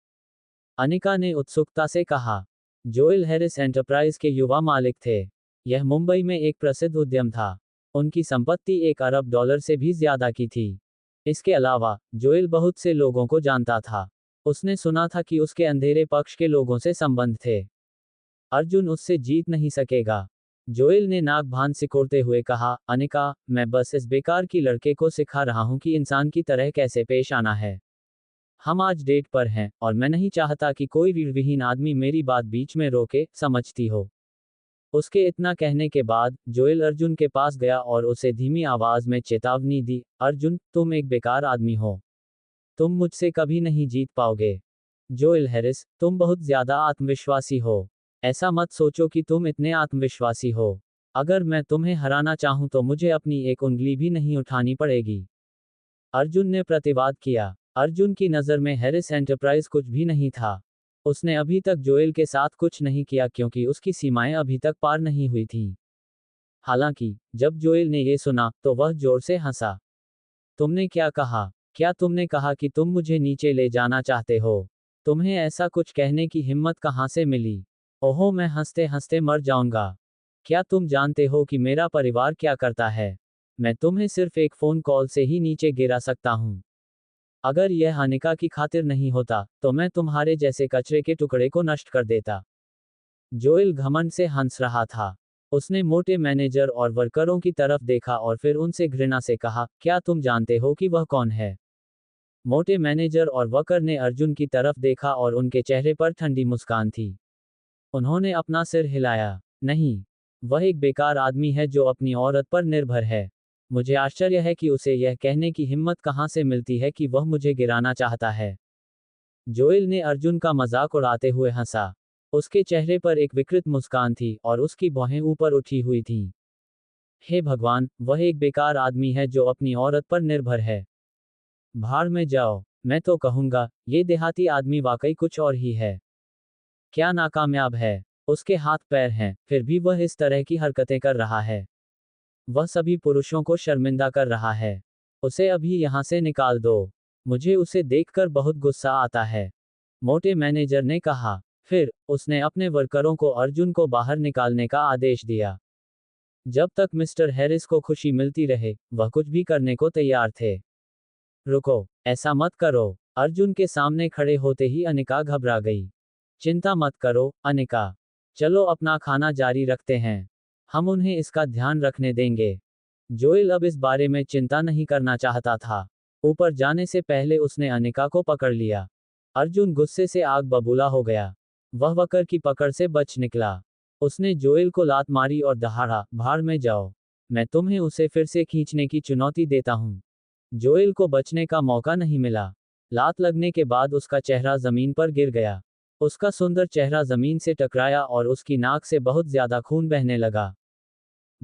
अनिका ने उत्सुकता से कहा। जोएल हैरिस एंटरप्राइज के युवा मालिक थे। यह मुंबई में एक प्रसिद्ध उद्यम था। उनकी संपत्ति $1 अरब से भी ज्यादा की थी। इसके अलावा जोएल बहुत से लोगों को जानता था। उसने सुना था कि उसके अंधेरे पक्ष के लोगों से संबंध थे। अर्जुन उससे जीत नहीं सकेगा। जोएल ने नाक भान सिकोड़ते हुए कहा, अनिका, मैं बस इस बेकार की लड़के को सिखा रहा हूं कि इंसान की तरह कैसे पेश आना है। हम आज डेट पर हैं, और मैं नहीं चाहता कि कोई रीढ़विहीन आदमी मेरी बात बीच में रोके, समझती हो? उसके इतना कहने के बाद जोएल अर्जुन के पास गया और उसे धीमी आवाज में चेतावनी दी, अर्जुन, तुम एक बेकार आदमी हो। तुम मुझसे कभी नहीं जीत पाओगे। जोएल हैरिस, तुम बहुत ज्यादा आत्मविश्वासी हो। ऐसा मत सोचो कि तुम इतने आत्मविश्वासी हो। अगर मैं तुम्हें हराना चाहूं तो मुझे अपनी एक उंगली भी नहीं उठानी पड़ेगी। अर्जुन ने प्रतिवाद किया। अर्जुन की नज़र में हैरिस एंटरप्राइज कुछ भी नहीं था। उसने अभी तक जोएल के साथ कुछ नहीं किया क्योंकि उसकी सीमाएं अभी तक पार नहीं हुई थीं। हालांकि जब जोएल ने ये सुना तो वह जोर से हंसा। तुमने क्या कहा? क्या तुमने कहा कि तुम मुझे नीचे ले जाना चाहते हो? तुम्हें ऐसा कुछ कहने की हिम्मत कहां से मिली? ओहो, मैं हंसते हंसते मर जाऊंगा। क्या तुम जानते हो कि मेरा परिवार क्या करता है? मैं तुम्हें सिर्फ एक फोन कॉल से ही नीचे गिरा सकता हूं। अगर यह अनिका की खातिर नहीं होता, तो मैं तुम्हारे जैसे कचरे के टुकड़े को नष्ट कर देता। जोएल घमंड से हंस रहा था। उसने मोटे मैनेजर और वर्करों की तरफ देखा और फिर उनसे घृणा से कहा, क्या तुम जानते हो कि वह कौन है? मोटे मैनेजर और वर्कर ने अर्जुन की तरफ देखा और उनके चेहरे पर ठंडी मुस्कान थी। उन्होंने अपना सिर हिलाया। नहीं, वह एक बेकार आदमी है जो अपनी औरत पर निर्भर है। मुझे आश्चर्य है कि उसे यह कहने की हिम्मत कहां से मिलती है कि वह मुझे गिराना चाहता है। जोएल ने अर्जुन का मजाक उड़ाते हुए हंसा। उसके चेहरे पर एक विकृत मुस्कान थी और उसकी भौहें ऊपर उठी हुई थीं। हे भगवान, वह एक बेकार आदमी है जो अपनी औरत पर निर्भर है। भाड़ में जाओ। मैं तो कहूंगा, ये देहाती आदमी वाकई कुछ और ही है। क्या नाकामयाब है। उसके हाथ पैर हैं, फिर भी वह इस तरह की हरकतें कर रहा है। वह सभी पुरुषों को शर्मिंदा कर रहा है। उसे अभी यहां से निकाल दो। मुझे उसे देखकर बहुत गुस्सा आता है। मोटे मैनेजर ने कहा। फिर उसने अपने वर्करों को अर्जुन को बाहर निकालने का आदेश दिया। जब तक मिस्टर हैरिस को खुशी मिलती रहे, वह कुछ भी करने को तैयार थे। रुको, ऐसा मत करो। अर्जुन के सामने खड़े होते ही अनिका घबरा गई। चिंता मत करो, अनिका। चलो अपना खाना जारी रखते हैं। हम उन्हें इसका ध्यान रखने देंगे। जोएल अब इस बारे में चिंता नहीं करना चाहता था। ऊपर जाने से पहले उसने अनिका को पकड़ लिया। अर्जुन गुस्से से आग बबूला हो गया। वह वकर की पकड़ से बच निकला। उसने जोएल को लात मारी और दहाड़ा, भाड़ में जाओ। मैं तुम्हें उसे फिर से खींचने की चुनौती देता हूं। जोएल को बचने का मौका नहीं मिला। लात लगने के बाद उसका चेहरा जमीन पर गिर गया। उसका सुंदर चेहरा जमीन से टकराया और उसकी नाक से बहुत ज्यादा खून बहने लगा।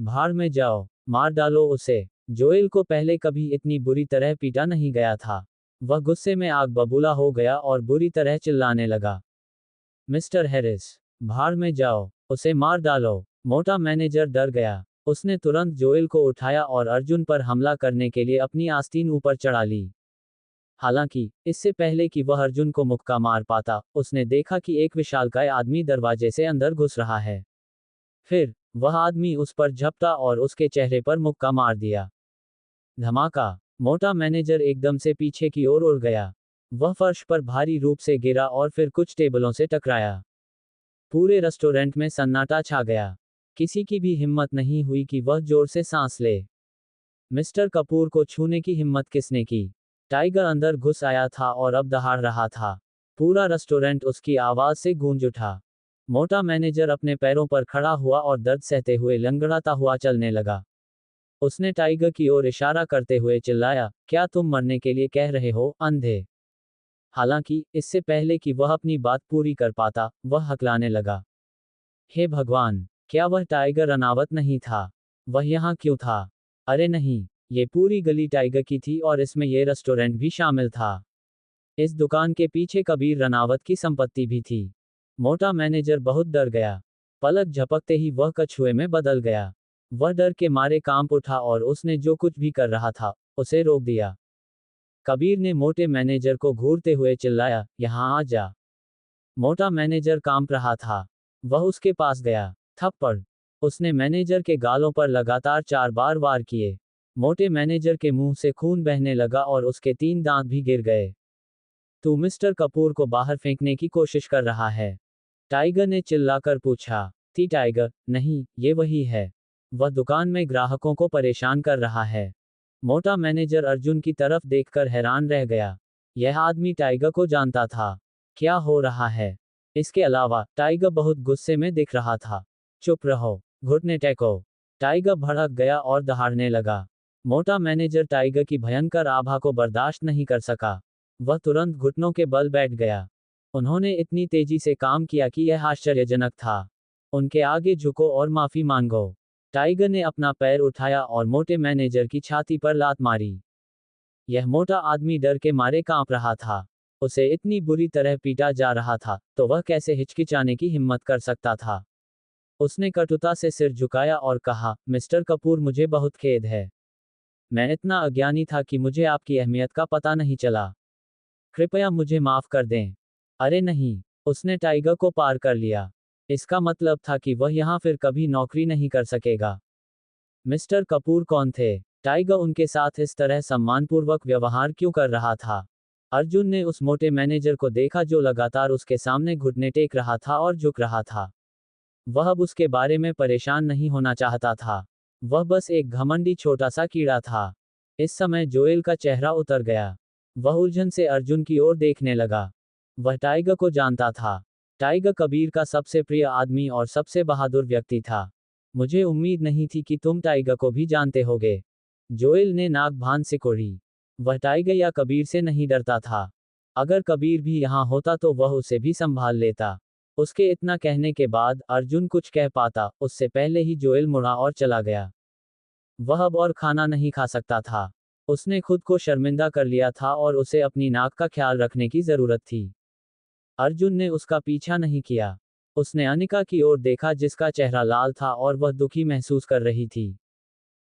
भाड़ में जाओ, मार डालो उसे। जोएल को पहले कभी इतनी बुरी तरह पीटा नहीं गया था। वह गुस्से में आग बबूला हो गया और बुरी तरह चिल्लाने लगा। मिस्टर हैरिस, भाड़ में जाओ, उसे मार डालो। मोटा मैनेजर डर गया। उसने तुरंत जोएल को उठाया और अर्जुन पर हमला करने के लिए अपनी आस्तीन ऊपर चढ़ा ली। हालांकि इससे पहले कि वह अर्जुन को मुक्का मार पाता, उसने देखा कि एक विशालकाय आदमी दरवाजे से अंदर घुस रहा है। फिर वह आदमी उस पर झपटा और उसके चेहरे पर मुक्का मार दिया। धमाका। मोटा मैनेजर एकदम से पीछे की ओर उड़ गया। वह फर्श पर भारी रूप से गिरा और फिर कुछ टेबलों से टकराया। पूरे रेस्टोरेंट में सन्नाटा छा गया। किसी की भी हिम्मत नहीं हुई कि वह जोर से सांस ले। मिस्टर कपूर को छूने की हिम्मत किसने की? टाइगर अंदर घुस आया था और अब दहाड़ रहा था। पूरा रेस्टोरेंट उसकी आवाज से गूंज उठा। मोटा मैनेजर अपने पैरों पर खड़ा हुआ और दर्द सहते हुए लंगड़ाता हुआ चलने लगा। उसने टाइगर की ओर इशारा करते हुए चिल्लाया, क्या तुम मरने के लिए कह रहे हो, अंधे? हालांकि इससे पहले कि वह अपनी बात पूरी कर पाता, वह हकलाने लगा। हे भगवान, क्या वह टाइगर रनावत नहीं था? वह यहाँ क्यों था? अरे नहीं, ये पूरी गली टाइगर की थी और इसमें ये रेस्टोरेंट भी शामिल था। इस दुकान के पीछे कबीर रनावत की संपत्ति भी थी। मोटा मैनेजर बहुत डर गया। पलक झपकते ही वह कछुए में बदल गया। वह डर के मारे कांप उठा और उसने जो कुछ भी कर रहा था, उसे रोक दिया। कबीर ने मोटे मैनेजर को घूरते हुए चिल्लाया, यहाँ आ जा। मोटा मैनेजर कांप रहा था। वह उसके पास गया। थप्पड़। उसने मैनेजर के गालों पर लगातार 4 बार वार किए। मोटे मैनेजर के मुंह से खून बहने लगा और उसके 3 दांत भी गिर गए। तू मिस्टर कपूर को बाहर फेंकने की कोशिश कर रहा है? टाइगर ने चिल्लाकर पूछा। थी टाइगर, नहीं, ये वही है। वह दुकान में ग्राहकों को परेशान कर रहा है। मोटा मैनेजर अर्जुन की तरफ देखकर हैरान रह गया। यह आदमी टाइगर को जानता था। क्या हो रहा है? इसके अलावा टाइगर बहुत गुस्से में दिख रहा था। चुप रहो, घुटने टेको। टाइगर भड़क गया और दहाड़ने लगा। मोटा मैनेजर टाइगर की भयंकर आभा को बर्दाश्त नहीं कर सका। वह तुरंत घुटनों के बल बैठ गया। उन्होंने इतनी तेजी से काम किया कि यह आश्चर्यजनक था। उनके आगे झुको और माफी मांगो। टाइगर ने अपना पैर उठाया और मोटे मैनेजर की छाती पर लात मारी। यह मोटा आदमी डर के मारे कांप रहा था। उसे इतनी बुरी तरह पीटा जा रहा था, तो वह कैसे हिचकिचाने की हिम्मत कर सकता था? उसने कटुता से सिर झुकाया और कहा, मिस्टर कपूर, मुझे बहुत खेद है। मैं इतना अज्ञानी था कि मुझे आपकी अहमियत का पता नहीं चला। कृपया मुझे माफ कर दें। अरे नहीं, उसने टाइगर को पार कर लिया। इसका मतलब था कि वह यहाँ फिर कभी नौकरी नहीं कर सकेगा। मिस्टर कपूर कौन थे? टाइगर उनके साथ इस तरह सम्मानपूर्वक व्यवहार क्यों कर रहा था? अर्जुन ने उस मोटे मैनेजर को देखा जो लगातार उसके सामने घुटने टेक रहा था और झुक रहा था। वह अब उसके बारे में परेशान नहीं होना चाहता था। वह बस एक घमंडी छोटा सा कीड़ा था। इस समय जोएल का चेहरा उतर गया। वह उलझन से अर्जुन की ओर देखने लगा। वह टाइगर को जानता था। टाइगर कबीर का सबसे प्रिय आदमी और सबसे बहादुर व्यक्ति था। मुझे उम्मीद नहीं थी कि तुम टाइगर को भी जानते होगे। जोएल ने नाक भान सिकोड़ी। वह टाइगर या कबीर से नहीं डरता था। अगर कबीर भी यहाँ होता तो वह उसे भी संभाल लेता। उसके इतना कहने के बाद अर्जुन कुछ कह पाता, उससे पहले ही जोएल मुड़ा और चला गया। वह अब और खाना नहीं खा सकता था। उसने खुद को शर्मिंदा कर लिया था और उसे अपनी नाक का ख्याल रखने की जरूरत थी। अर्जुन ने उसका पीछा नहीं किया। उसने अनिका की ओर देखा जिसका चेहरा लाल था और वह दुखी महसूस कर रही थी।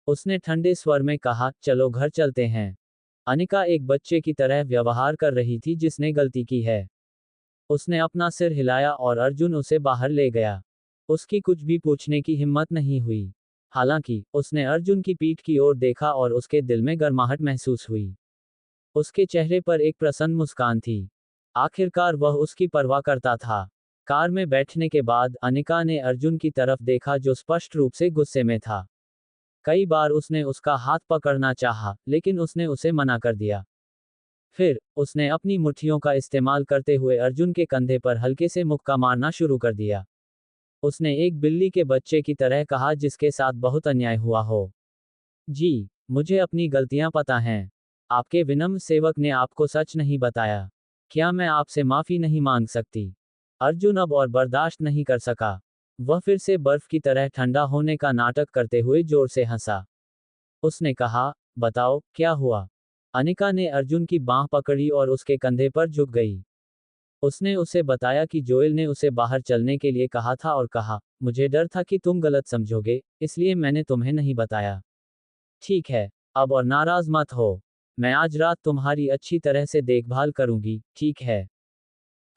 उसने ठंडे स्वर में कहा, चलो घर चलते हैं। अनिका एक बच्चे की तरह व्यवहार कर रही थी जिसने गलती की है। उसने अपना सिर हिलाया और अर्जुन उसे बाहर ले गया। उसकी कुछ भी पूछने की हिम्मत नहीं हुई। हालांकि उसने अर्जुन की पीठ की ओर देखा और उसके दिल में गर्माहट महसूस हुई। उसके चेहरे पर एक प्रसन्न मुस्कान थी। आखिरकार वह उसकी परवाह करता था। कार में बैठने के बाद अनिका ने अर्जुन की तरफ देखा जो स्पष्ट रूप से गुस्से में था। कई बार उसने उसका हाथ पकड़ना चाहा, लेकिन उसने उसे मना कर दिया। फिर उसने अपनी मुट्ठियों का इस्तेमाल करते हुए अर्जुन के कंधे पर हल्के से मुक्का मारना शुरू कर दिया। उसने एक बिल्ली के बच्चे की तरह कहा जिसके साथ बहुत अन्याय हुआ हो। जी, मुझे अपनी गलतियां पता हैं। आपके विनम्र सेवक ने आपको सच नहीं बताया। क्या मैं आपसे माफी नहीं मांग सकती? अर्जुन अब और बर्दाश्त नहीं कर सका। वह फिर से बर्फ की तरह ठंडा होने का नाटक करते हुए जोर से हंसा। उसने कहा, बताओ, क्या हुआ? अनिका ने अर्जुन की बांह पकड़ी और उसके कंधे पर झुक गई। उसने उसे बताया कि जोएल ने उसे बाहर चलने के लिए कहा था और कहा, मुझे डर था कि तुम गलत समझोगे, इसलिए मैंने तुम्हें नहीं बताया। ठीक है, अब और नाराज मत हो। मैं आज रात तुम्हारी अच्छी तरह से देखभाल करूंगी, ठीक है?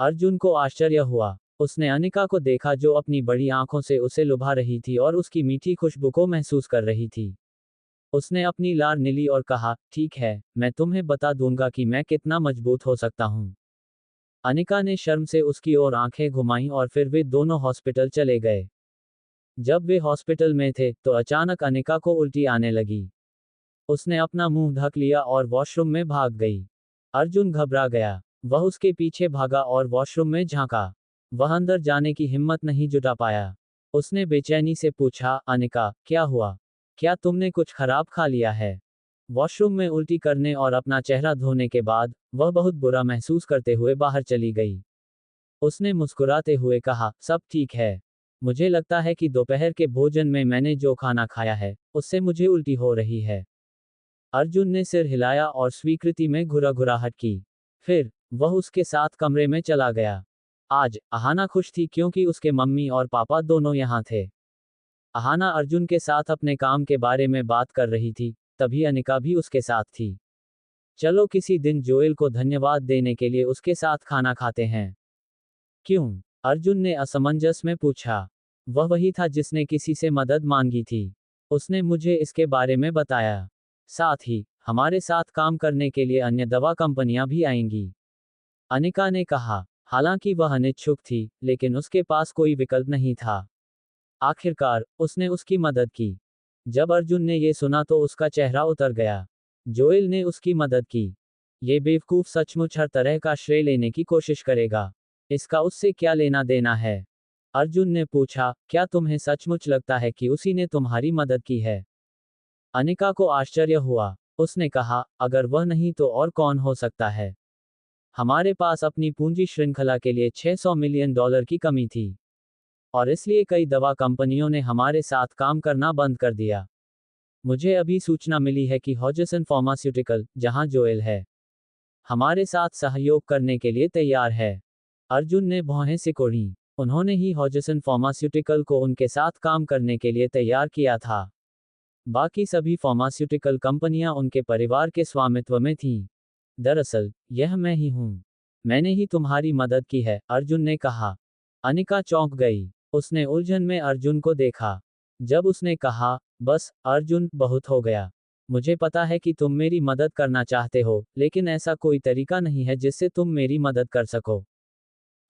अर्जुन को आश्चर्य हुआ। उसने अनिका को देखा जो अपनी बड़ी आंखों से उसे लुभा रही थी और उसकी मीठी खुशबू को महसूस कर रही थी। उसने अपनी लार नीली और कहा, ठीक है, मैं तुम्हें बता दूंगा कि मैं कितना मजबूत हो सकता हूँ। अनिका ने शर्म से उसकी ओर आंखें घुमाईं और फिर वे दोनों हॉस्पिटल चले गए। जब वे हॉस्पिटल में थे तो अचानक अनिका को उल्टी आने लगी। उसने अपना मुंह ढक लिया और वॉशरूम में भाग गई। अर्जुन घबरा गया। वह उसके पीछे भागा और वॉशरूम में झांका। वह अंदर जाने की हिम्मत नहीं जुटा पाया। उसने बेचैनी से पूछा, अनिका, क्या हुआ? क्या तुमने कुछ खराब खा लिया है? वॉशरूम में उल्टी करने और अपना चेहरा धोने के बाद वह बहुत बुरा महसूस करते हुए बाहर चली गई। उसने मुस्कुराते हुए कहा, सब ठीक है। मुझे लगता है कि दोपहर के भोजन में मैंने जो खाना खाया है उससे मुझे उल्टी हो रही है। अर्जुन ने सिर हिलाया और स्वीकृति में घुराघुराहट की। फिर वह उसके साथ कमरे में चला गया। आज अहाना खुश थी क्योंकि उसके मम्मी और पापा दोनों यहाँ थे। अहाना अर्जुन के साथ अपने काम के बारे में बात कर रही थी, तभी अनिका भी उसके साथ थी। चलो किसी दिन जोएल को धन्यवाद देने के लिए उसके साथ खाना खाते हैं। क्यों? अर्जुन ने असमंजस में पूछा। वह वही था जिसने किसी से मदद मांगी थी। उसने मुझे इसके बारे में बताया। साथ ही हमारे साथ काम करने के लिए अन्य दवा कंपनियां भी आएंगी। अनिका ने कहा। हालांकि वह अनिच्छुक थी, लेकिन उसके पास कोई विकल्प नहीं था। आखिरकार उसने उसकी मदद की। जब अर्जुन ने ये सुना तो उसका चेहरा उतर गया। जोएल ने उसकी मदद की। ये बेवकूफ सचमुच हर तरह का श्रेय लेने की कोशिश करेगा। इसका उससे क्या लेना देना है? अर्जुन ने पूछा, क्या तुम्हें सचमुच लगता है कि उसी ने तुम्हारी मदद की है? अनिका को आश्चर्य हुआ। उसने कहा, अगर वह नहीं तो और कौन हो सकता है? हमारे पास अपनी पूंजी श्रृंखला के लिए $600 मिलियन की कमी थी। और इसलिए कई दवा कंपनियों ने हमारे साथ काम करना बंद कर दिया। मुझे अभी सूचना मिली है कि हॉजसन फार्मास्यूटिकल, जहां जोएल है, हमारे साथ सहयोग करने के लिए तैयार है। अर्जुन ने भौहें सिकोड़ी। उन्होंने ही हॉजसन फार्मास्यूटिकल को उनके साथ काम करने के लिए तैयार किया था। बाकी सभी फार्मास्यूटिकल कंपनियां उनके परिवार के स्वामित्व में थीं। दरअसल यह मैं ही हूं। मैंने ही तुम्हारी मदद की है, अर्जुन ने कहा। अनिका चौंक गई। उसने उलझन में अर्जुन को देखा। जब उसने कहा, बस अर्जुन, बहुत हो गया। मुझे पता है कि तुम मेरी मदद करना चाहते हो, लेकिन ऐसा कोई तरीका नहीं है जिससे तुम मेरी मदद कर सको।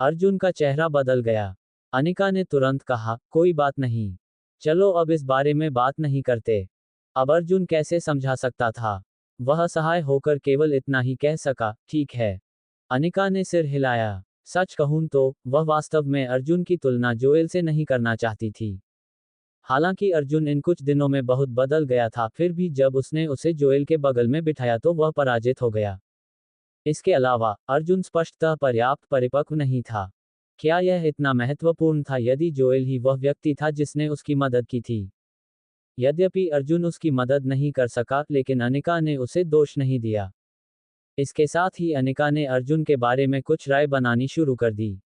अर्जुन का चेहरा बदल गया। अनिका ने तुरंत कहा, कोई बात नहीं। चलो अब इस बारे में बात नहीं करते। अब अर्जुन कैसे समझा सकता था? वह असहाय होकर केवल इतना ही कह सका, ठीक है। अनिका ने सिर हिलाया। सच कहूं तो वह वास्तव में अर्जुन की तुलना जोएल से नहीं करना चाहती थी। हालांकि अर्जुन इन कुछ दिनों में बहुत बदल गया था, फिर भी जब उसने उसे जोएल के बगल में बिठाया तो वह पराजित हो गया। इसके अलावा अर्जुन स्पष्टतः पर्याप्त परिपक्व नहीं था। क्या यह इतना महत्वपूर्ण था यदि जोएल ही वह व्यक्ति था जिसने उसकी मदद की थी? यद्यपि अर्जुन उसकी मदद नहीं कर सका, लेकिन अनिका ने उसे दोष नहीं दिया। इसके साथ ही अनिका ने अर्जुन के बारे में कुछ राय बनानी शुरू कर दी।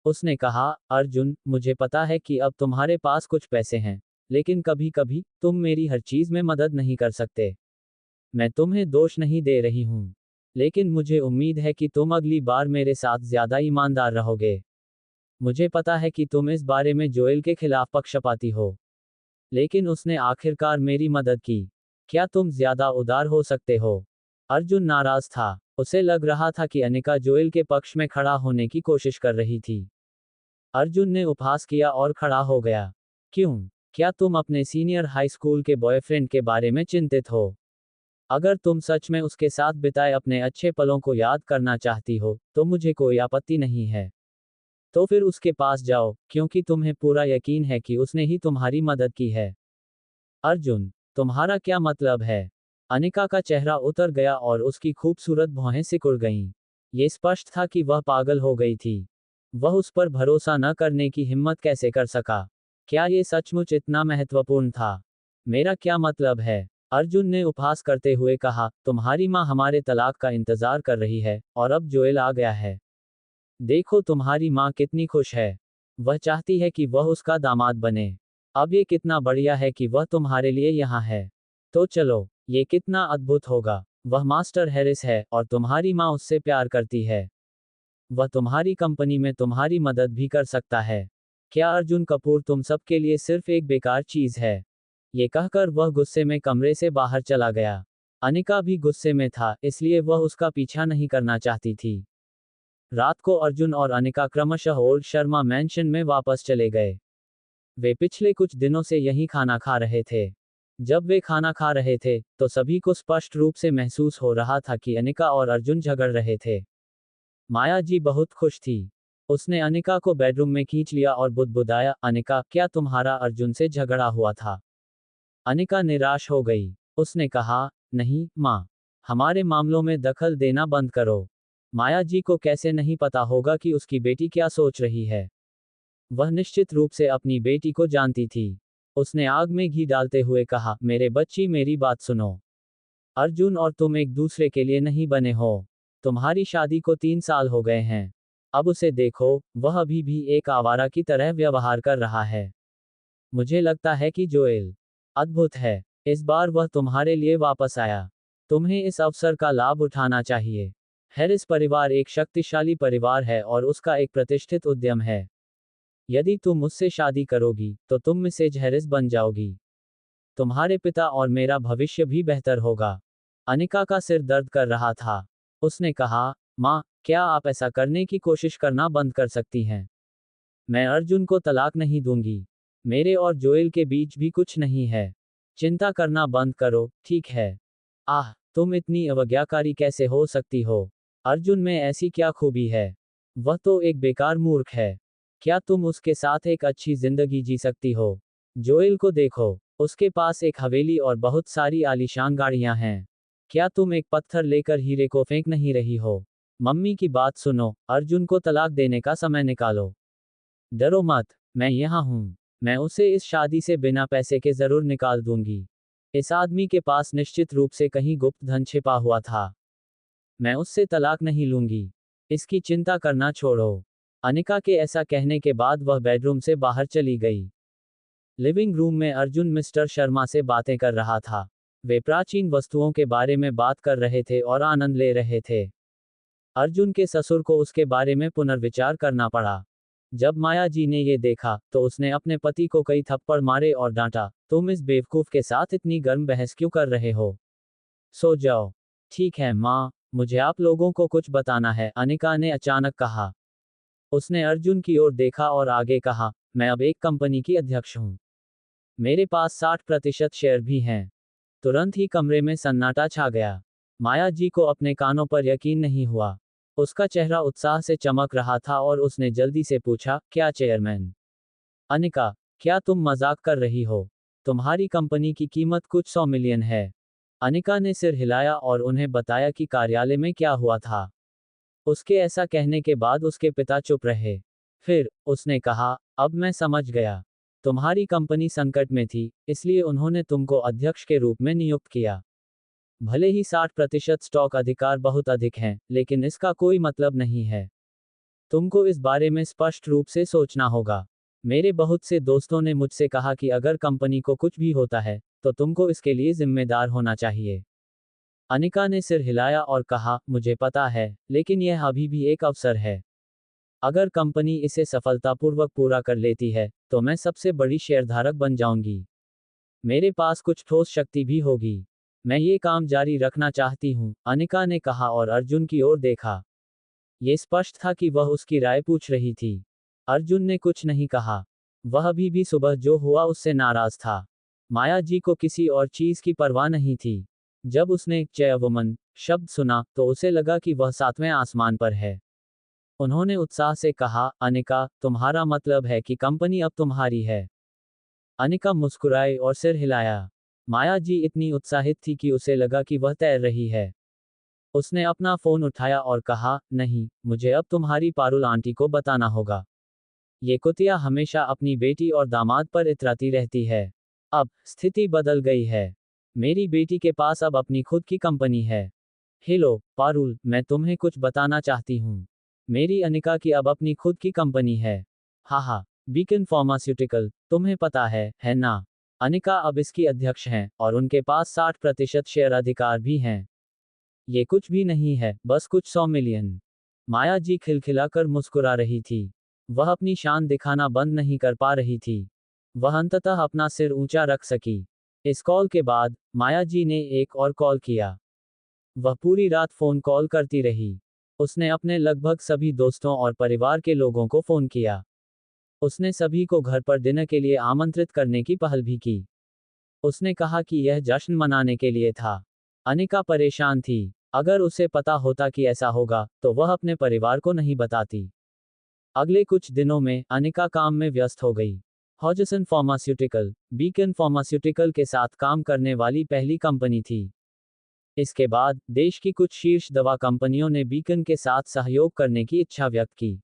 उसने कहा, अर्जुन, मुझे पता है कि अब तुम्हारे पास कुछ पैसे हैं, लेकिन कभी कभी तुम मेरी हर चीज में मदद नहीं कर सकते। मैं तुम्हें दोष नहीं दे रही हूं, लेकिन मुझे उम्मीद है कि तुम अगली बार मेरे साथ ज्यादा ईमानदार रहोगे। मुझे पता है कि तुम इस बारे में जोएल के खिलाफ पक्षपाती हो, लेकिन उसने आखिरकार मेरी मदद की। क्या तुम ज्यादा उदार हो सकते हो? अर्जुन नाराज था। उसे लग रहा था कि अनिका जोएल के पक्ष में खड़ा होने की कोशिश कर रही थी। अर्जुन ने उपहास किया और खड़ा हो गया। क्यों? क्या तुम अपने सीनियर हाई स्कूल के बॉयफ्रेंड के बारे में चिंतित हो? अगर तुम सच में उसके साथ बिताए अपने अच्छे पलों को याद करना चाहती हो, तो मुझे कोई आपत्ति नहीं है। तो फिर उसके पास जाओ, क्योंकि तुम्हें पूरा यकीन है कि उसने ही तुम्हारी मदद की है। अर्जुन, तुम्हारा क्या मतलब है? अनिका का चेहरा उतर गया और उसकी खूबसूरत भौहें सिकुड़ गईं। ये स्पष्ट था कि वह पागल हो गई थी। वह उस पर भरोसा न करने की हिम्मत कैसे कर सका? क्या ये सचमुच इतना महत्वपूर्ण था? मेरा क्या मतलब है? अर्जुन ने उपहास करते हुए कहा, तुम्हारी माँ हमारे तलाक का इंतजार कर रही है, और अब जोएल आ गया है। देखो तुम्हारी माँ कितनी खुश है। वह चाहती है कि वह उसका दामाद बने। अब ये कितना बढ़िया है कि वह तुम्हारे लिए यहाँ है। तो चलो, ये कितना अद्भुत होगा। वह मास्टर हैरिस है और तुम्हारी माँ उससे प्यार करती है। वह तुम्हारी कंपनी में तुम्हारी मदद भी कर सकता है। क्या अर्जुन कपूर तुम सबके लिए सिर्फ एक बेकार चीज है? ये कहकर वह गुस्से में कमरे से बाहर चला गया। अनिका भी गुस्से में था, इसलिए वह उसका पीछा नहीं करना चाहती थी। रात को अर्जुन और अनिका क्रमशः ओल्ड शर्मा मैंशन में वापस चले गए। वे पिछले कुछ दिनों से यहीं खाना खा रहे थे। जब वे खाना खा रहे थे, तो सभी को स्पष्ट रूप से महसूस हो रहा था कि अनिका और अर्जुन झगड़ रहे थे। माया जी बहुत खुश थी। उसने अनिका को बेडरूम में खींच लिया और बुदबुदाया, अनिका, क्या तुम्हारा अर्जुन से झगड़ा हुआ था? अनिका निराश हो गई। उसने कहा, नहीं माँ। हमारे मामलों में दखल देना बंद करो। माया जी को कैसे नहीं पता होगा कि उसकी बेटी क्या सोच रही है। वह निश्चित रूप से अपनी बेटी को जानती थी। उसने आग में घी डालते हुए कहा, मेरे बच्ची मेरी बात सुनो। अर्जुन और तुम एक दूसरे के लिए नहीं बने हो। तुम्हारी शादी को 3 साल हो गए हैं। अब उसे देखो, वह अभी भी एक आवारा की तरह व्यवहार कर रहा है। मुझे लगता है कि जोएल अद्भुत है। इस बार वह तुम्हारे लिए वापस आया। तुम्हें इस अवसर का लाभ उठाना चाहिए। हैरिस परिवार एक शक्तिशाली परिवार है और उसका एक प्रतिष्ठित उद्यम है। यदि तुम मुझसे शादी करोगी, तो तुम मिसेज हैरिस बन जाओगी। तुम्हारे पिता और मेरा भविष्य भी बेहतर होगा। अनिका का सिर दर्द कर रहा था। उसने कहा, माँ, क्या आप ऐसा करने की कोशिश करना बंद कर सकती हैं? मैं अर्जुन को तलाक नहीं दूंगी। मेरे और जोएल के बीच भी कुछ नहीं है। चिंता करना बंद करो, ठीक है? आह, तुम इतनी अवज्ञाकारी कैसे हो सकती हो? अर्जुन में ऐसी क्या खूबी है? वह तो एक बेकार मूर्ख है। क्या तुम उसके साथ एक अच्छी जिंदगी जी सकती हो? जोएल को देखो, उसके पास एक हवेली और बहुत सारी आलीशान गाड़ियां हैं। क्या तुम एक पत्थर लेकर हीरे को फेंक नहीं रही हो? मम्मी की बात सुनो, अर्जुन को तलाक देने का समय निकालो। डरो मत, मैं यहाँ हूँ। मैं उसे इस शादी से बिना पैसे के जरूर निकाल दूंगी। इस आदमी के पास निश्चित रूप से कहीं गुप्त धन छिपा हुआ था। मैं उससे तलाक नहीं लूंगी। इसकी चिंता करना छोड़ो। अनिका के ऐसा कहने के बाद वह बेडरूम से बाहर चली गई। लिविंग रूम में अर्जुन मिस्टर शर्मा से बातें कर रहा था। वे प्राचीन वस्तुओं के बारे में बात कर रहे थे और आनंद ले रहे थे। अर्जुन के ससुर को उसके बारे में पुनर्विचार करना पड़ा। जब माया जी ने ये देखा, तो उसने अपने पति को कई थप्पड़ मारे और डांटा, तुम इस बेवकूफ के साथ इतनी गर्म बहस क्यों कर रहे हो? सो जाओ। ठीक है माँ, मुझे आप लोगों को कुछ बताना है, अनिका ने अचानक कहा। उसने अर्जुन की ओर देखा और आगे कहा, मैं अब एक कंपनी की अध्यक्ष हूँ। मेरे पास 60% शेयर भी हैं। तुरंत ही कमरे में सन्नाटा छा गया। माया जी को अपने कानों पर यकीन नहीं हुआ। उसका चेहरा उत्साह से चमक रहा था और उसने जल्दी से पूछा, क्या चेयरमैन? अनिका, क्या तुम मजाक कर रही हो? तुम्हारी कंपनी की कीमत कुछ 100 मिलियन है। अनिका ने सिर हिलाया और उन्हें बताया कि कार्यालय में क्या हुआ था। उसके ऐसा कहने के बाद उसके पिता चुप रहे। फिर उसने कहा, अब मैं समझ गया। तुम्हारी कंपनी संकट में थी, इसलिए उन्होंने तुमको अध्यक्ष के रूप में नियुक्त किया। भले ही 60% स्टॉक अधिकार बहुत अधिक हैं, लेकिन इसका कोई मतलब नहीं है। तुमको इस बारे में स्पष्ट रूप से सोचना होगा। मेरे बहुत से दोस्तों ने मुझसे कहा कि अगर कंपनी को कुछ भी होता है, तो तुमको इसके लिए जिम्मेदार होना चाहिए। अनिका ने सिर हिलाया और कहा, मुझे पता है, लेकिन यह अभी भी एक अवसर है। अगर कंपनी इसे सफलतापूर्वक पूरा कर लेती है, तो मैं सबसे बड़ी शेयरधारक बन जाऊंगी। मेरे पास कुछ ठोस शक्ति भी होगी। मैं ये काम जारी रखना चाहती हूँ, अनिका ने कहा और अर्जुन की ओर देखा। ये स्पष्ट था कि वह उसकी राय पूछ रही थी। अर्जुन ने कुछ नहीं कहा। वह अभी भी सुबह जो हुआ उससे नाराज था। माया जी को किसी और चीज की परवाह नहीं थी। जब उसने चेयरवुमन शब्द सुना, तो उसे लगा कि वह 7वें आसमान पर है। उन्होंने उत्साह से कहा, अनिका, तुम्हारा मतलब है कि कंपनी अब तुम्हारी है? अनिका मुस्कुराई और सिर हिलाया। माया जी इतनी उत्साहित थी कि उसे लगा कि वह तैर रही है। उसने अपना फोन उठाया और कहा, नहीं, मुझे अब तुम्हारी पारुल आंटी को बताना होगा। ये कुतिया हमेशा अपनी बेटी और दामाद पर इतराती रहती है। अब स्थिति बदल गई है। मेरी बेटी के पास अब अपनी खुद की कंपनी है। हेलो पारुल, मैं तुम्हें कुछ बताना चाहती हूँ। मेरी अनिका की अब अपनी खुद की कंपनी है। हाँ, बीकन फार्मास्यूटिकल, तुम्हें पता है ना? अनिका अब इसकी अध्यक्ष हैं और उनके पास 60% शेयर अधिकार भी हैं। ये कुछ भी नहीं है, बस कुछ 100 मिलियन। माया जी खिलखिलाकर मुस्कुरा रही थी। वह अपनी शान दिखाना बंद नहीं कर पा रही थी। वह अंततः अपना सिर ऊंचा रख सकी। इस कॉल के बाद माया जी ने एक और कॉल किया। वह पूरी रात फोन कॉल करती रही। उसने अपने लगभग सभी दोस्तों और परिवार के लोगों को फोन किया। उसने सभी को घर पर डिनर के लिए आमंत्रित करने की पहल भी की। उसने कहा कि यह जश्न मनाने के लिए था। अनिका परेशान थी। अगर उसे पता होता कि ऐसा होगा, तो वह अपने परिवार को नहीं बताती। अगले कुछ दिनों में अनिका काम में व्यस्त हो गई। हॉजसन फार्मास्यूटिकल, बीकन फार्मास्यूटिकल के साथ काम करने वाली पहली कंपनी थी। इसके बाद देश की कुछ शीर्ष दवा कंपनियों ने बीकन के साथ सहयोग करने की इच्छा व्यक्त की।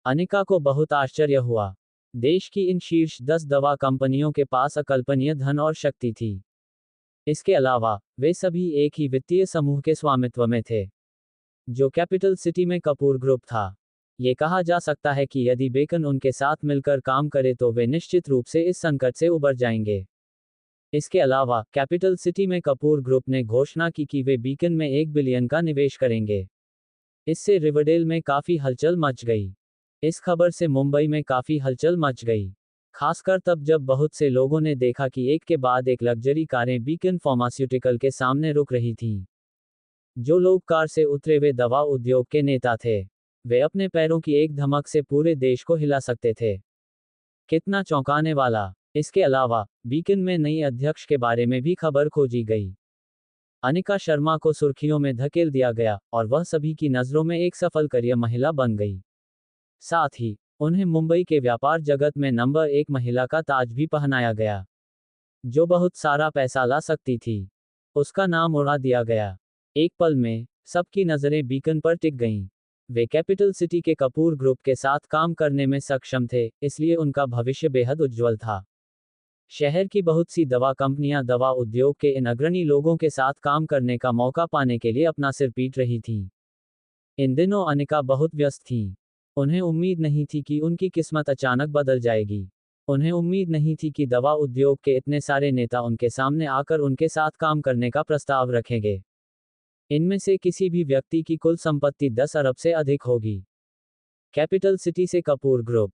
अनिका को बहुत आश्चर्य हुआ। देश की इन शीर्ष 10 दवा कंपनियों के पास अकल्पनीय धन और शक्ति थी। इसके अलावा वे सभी एक ही वित्तीय समूह के स्वामित्व में थे, जो कैपिटल सिटी में कपूर ग्रुप था। ये कहा जा सकता है कि यदि बेकन उनके साथ मिलकर काम करे तो वे निश्चित रूप से इस संकट से उबर जाएंगे। इसके अलावा कैपिटल सिटी में कपूर ग्रुप ने घोषणा की कि वे बीकन में 1 बिलियन का निवेश करेंगे। इससे रिवरडेल में काफी हलचल मच गई। इस खबर से मुंबई में काफी हलचल मच गई, खासकर तब जब बहुत से लोगों ने देखा कि एक के बाद एक लग्जरी कारें बीकन फार्मास्यूटिकल के सामने रुक रही थीं। जो लोग कार से उतरे वे दवा उद्योग के नेता थे। वे अपने पैरों की एक धमक से पूरे देश को हिला सकते थे। कितना चौंकाने वाला। इसके अलावा बीकन में नई अध्यक्ष के बारे में भी खबर खोजी गई। अनिका शर्मा को सुर्खियों में धकेल दिया गया और वह सभी की नजरों में एक सफल करियर महिला बन गई। साथ ही उन्हें मुंबई के व्यापार जगत में नंबर 1 महिला का ताज भी पहनाया गया, जो बहुत सारा पैसा ला सकती थी। उसका नाम उड़ा दिया गया। एक पल में सबकी नजरें बीकन पर टिक गईं। वे कैपिटल सिटी के कपूर ग्रुप के साथ काम करने में सक्षम थे, इसलिए उनका भविष्य बेहद उज्जवल था। शहर की बहुत सी दवा कंपनियां दवा उद्योग के इन अग्रणी लोगों के साथ काम करने का मौका पाने के लिए अपना सिर पीट रही थीं। इन दिनों अनिका बहुत व्यस्त थीं। उन्हें उम्मीद नहीं थी कि उनकी किस्मत अचानक बदल जाएगी। उन्हें उम्मीद नहीं थी कि दवा उद्योग के इतने सारे नेता उनके सामने आकर उनके साथ काम करने का प्रस्ताव रखेंगे। इनमें से किसी भी व्यक्ति की कुल संपत्ति 10 अरब से अधिक होगी। कैपिटल सिटी से कपूर ग्रुप।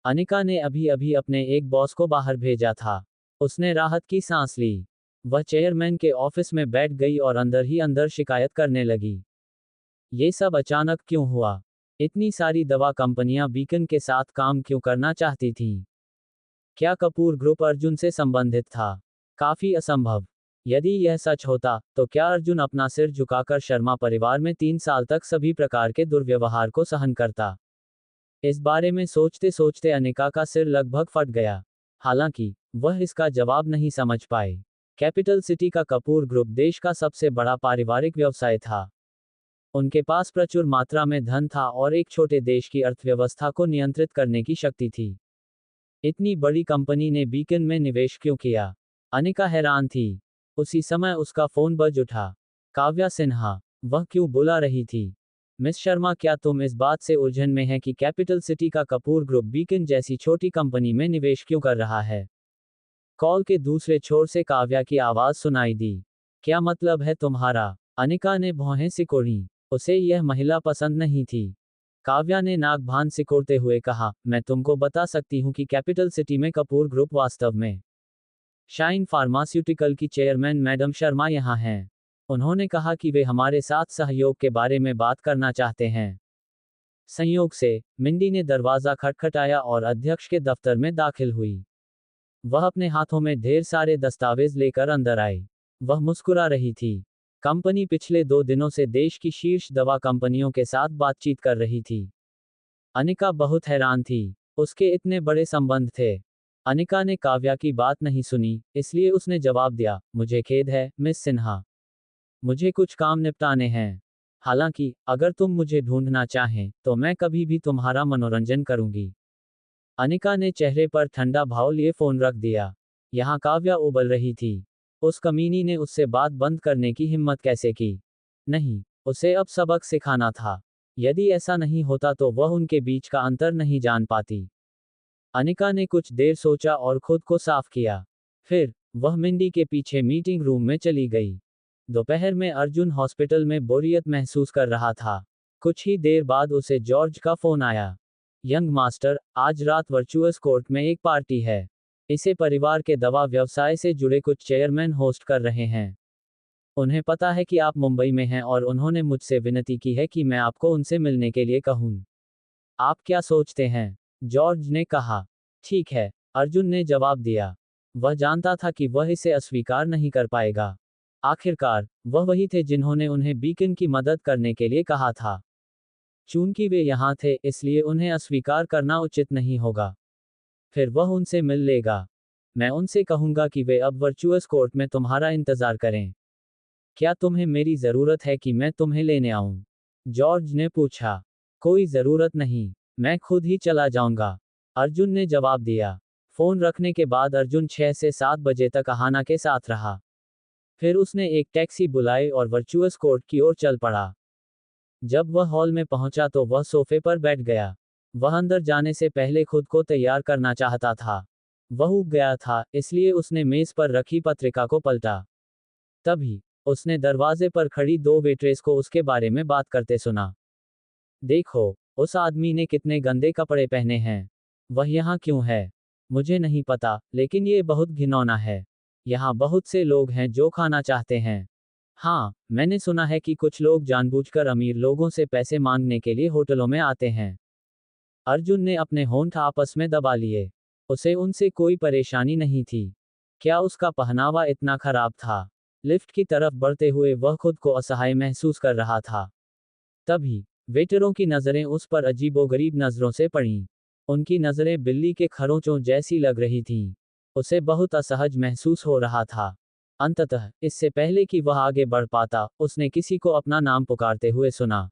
अनिका ने अभी अभी अपने एक बॉस को बाहर भेजा था। उसने राहत की सांस ली। वह चेयरमैन के ऑफिस में बैठ गई और अंदर ही अंदर शिकायत करने लगी। ये सब अचानक क्यों हुआ? इतनी सारी दवा कंपनियां बीकन के साथ काम क्यों करना चाहती थीं? क्या कपूर ग्रुप अर्जुन से संबंधित था? काफी असंभव। यदि यह सच होता, तो क्या अर्जुन अपना सिर झुकाकर शर्मा परिवार में 3 साल तक सभी प्रकार के दुर्व्यवहार को सहन करता? इस बारे में सोचते सोचते अनिका का सिर लगभग फट गया। हालांकि वह इसका जवाब नहीं समझ पाए। कैपिटल सिटी का कपूर ग्रुप देश का सबसे बड़ा पारिवारिक व्यवसाय था। उनके पास प्रचुर मात्रा में धन था और एक छोटे देश की अर्थव्यवस्था को नियंत्रित करने की शक्ति थी। इतनी बड़ी कंपनी ने बीकन में निवेश क्यों किया? अनिका हैरान थी। उसी समय उसका फोन बज उठा। काव्या सिन्हा। वह क्यों बुला रही थी? मिस शर्मा, क्या तुम इस बात से उलझन में हैं कि कैपिटल सिटी का कपूर ग्रुप बीकन जैसी छोटी कंपनी में निवेश क्यों कर रहा है? कॉल के दूसरे छोर से काव्या की आवाज सुनाई दी। क्या मतलब है तुम्हारा? अनिका ने भौहें सिकोड़ी। उसे यह महिला पसंद नहीं थी। काव्या ने नाक भान सिकोड़ते हुए कहा, मैं तुमको बता सकती हूँ कि कैपिटल सिटी में कपूर ग्रुप वास्तव में शाइन फार्मास्यूटिकल की चेयरमैन मैडम शर्मा यहाँ हैं। उन्होंने कहा कि वे हमारे साथ सहयोग के बारे में बात करना चाहते हैं। संयोग से मिंडी ने दरवाजा खटखटाया और अध्यक्ष के दफ्तर में दाखिल हुई। वह अपने हाथों में ढेर सारे दस्तावेज लेकर अंदर आई। वह मुस्कुरा रही थी। कंपनी पिछले 2 दिनों से देश की शीर्ष दवा कंपनियों के साथ बातचीत कर रही थी। अनिका बहुत हैरान थी। उसके इतने बड़े संबंध थे। अनिका ने काव्या की बात नहीं सुनी, इसलिए उसने जवाब दिया, मुझे खेद है मिस सिन्हा, मुझे कुछ काम निपटाने हैं। हालांकि अगर तुम मुझे ढूंढना चाहें, तो मैं कभी भी तुम्हारा मनोरंजन करूंगी। अनिका ने चेहरे पर ठंडा भाव लिए फोन रख दिया। यहाँ काव्या उबल रही थी। उस कमीनी ने उससे बात बंद करने की हिम्मत कैसे की? नहीं, उसे अब सबक सिखाना था। यदि ऐसा नहीं होता तो वह उनके बीच का अंतर नहीं जान पाती। अनिका ने कुछ देर सोचा और खुद को साफ किया। फिर वह मिंडी के पीछे मीटिंग रूम में चली गई। दोपहर में अर्जुन हॉस्पिटल में बोरियत महसूस कर रहा था। कुछ ही देर बाद उसे जॉर्ज का फोन आया। यंग मास्टर, आज रात वर्चुअस कोर्ट में एक पार्टी है। इसे परिवार के दवा व्यवसाय से जुड़े कुछ चेयरमैन होस्ट कर रहे हैं। उन्हें पता है कि आप मुंबई में हैं और उन्होंने मुझसे विनती की है कि मैं आपको उनसे मिलने के लिए कहूं। आप क्या सोचते हैं? जॉर्ज ने कहा। ठीक है, अर्जुन ने जवाब दिया। वह जानता था कि वह इसे अस्वीकार नहीं कर पाएगा। आखिरकार, वह वही थे जिन्होंने उन्हें बीकन की मदद करने के लिए कहा था। चूंकि वे यहाँ थे, इसलिए उन्हें अस्वीकार करना उचित नहीं होगा। फिर वह उनसे मिल लेगा। मैं उनसे कहूंगा कि वे अब वर्चुअस कोर्ट में तुम्हारा इंतजार करें। क्या तुम्हें मेरी जरूरत है कि मैं तुम्हें लेने आऊं? जॉर्ज ने पूछा। कोई जरूरत नहीं, मैं खुद ही चला जाऊंगा, अर्जुन ने जवाब दिया। फोन रखने के बाद अर्जुन 6 से 7 बजे तक अहाना के साथ रहा। फिर उसने एक टैक्सी बुलाई और वर्चुअस कोर्ट की ओर चल पड़ा। जब वह हॉल में पहुंचा तो वह सोफे पर बैठ गया। वह अंदर जाने से पहले खुद को तैयार करना चाहता था। वह ऊब गया था, इसलिए उसने मेज पर रखी पत्रिका को पलटा। तभी उसने दरवाजे पर खड़ी 2 वेट्रेस को उसके बारे में बात करते सुना। देखो, उस आदमी ने कितने गंदे कपड़े पहने हैं। वह यहाँ क्यों है? मुझे नहीं पता, लेकिन ये बहुत घिनौना है। यहाँ बहुत से लोग हैं जो खाना चाहते हैं। हाँ, मैंने सुना है कि कुछ लोग जानबूझकर अमीर लोगों से पैसे मांगने के लिए होटलों में आते हैं। अर्जुन ने अपने होंठ आपस में दबा लिए। उसे उनसे कोई परेशानी नहीं थी। क्या उसका पहनावा इतना खराब था? लिफ्ट की तरफ बढ़ते हुए वह खुद को असहाय महसूस कर रहा था। तभी वेटरों की नजरें उस पर अजीबोगरीब नजरों से पड़ीं। उनकी नजरें बिल्ली के खरोंचों जैसी लग रही थीं। उसे बहुत असहज महसूस हो रहा था। अंततः, इससे पहले कि वह आगे बढ़ पाता, उसने किसी को अपना नाम पुकारते हुए सुना।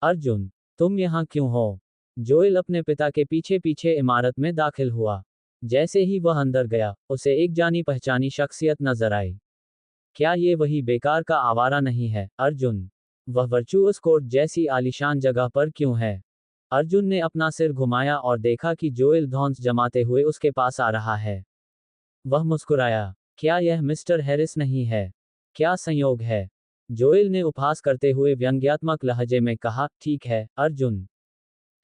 अर्जुन, तुम यहाँ क्यों हो? जोएल अपने पिता के पीछे पीछे इमारत में दाखिल हुआ। जैसे ही वह अंदर गया, उसे एक जानी पहचानी शख्सियत नजर आई। क्या ये वही बेकार का आवारा नहीं है, अर्जुन? वह वर्चुअस कोर्ट जैसी आलीशान जगह पर क्यों है? अर्जुन ने अपना सिर घुमाया और देखा कि जोएल धौंस जमाते हुए उसके पास आ रहा है। वह मुस्कुराया। क्या यह मिस्टर हैरिस नहीं है? क्या संयोग है? जोएल ने उपहास करते हुए व्यंग्यात्मक लहजे में कहा, ठीक है, अर्जुन।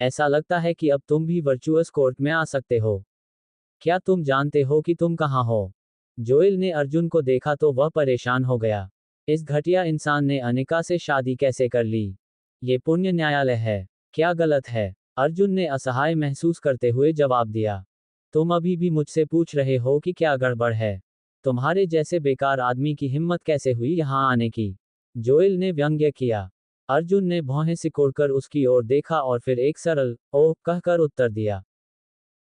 ऐसा लगता है कि अब तुम भी वर्चुअस कोर्ट में आ सकते हो। क्या तुम जानते हो कि तुम कहाँ हो? जोएल ने अर्जुन को देखा तो वह परेशान हो गया। इस घटिया इंसान ने अनिका से शादी कैसे कर ली? ये पुण्य न्यायालय है। क्या गलत है? अर्जुन ने असहाय महसूस करते हुए जवाब दिया। तुम अभी भी मुझसे पूछ रहे हो कि क्या गड़बड़ है? तुम्हारे जैसे बेकार आदमी की हिम्मत कैसे हुई यहाँ आने की? जोएल ने व्यंग्य किया। अर्जुन ने भौहें सिकोड़कर उसकी ओर देखा और फिर एक सरल ओह कहकर उत्तर दिया।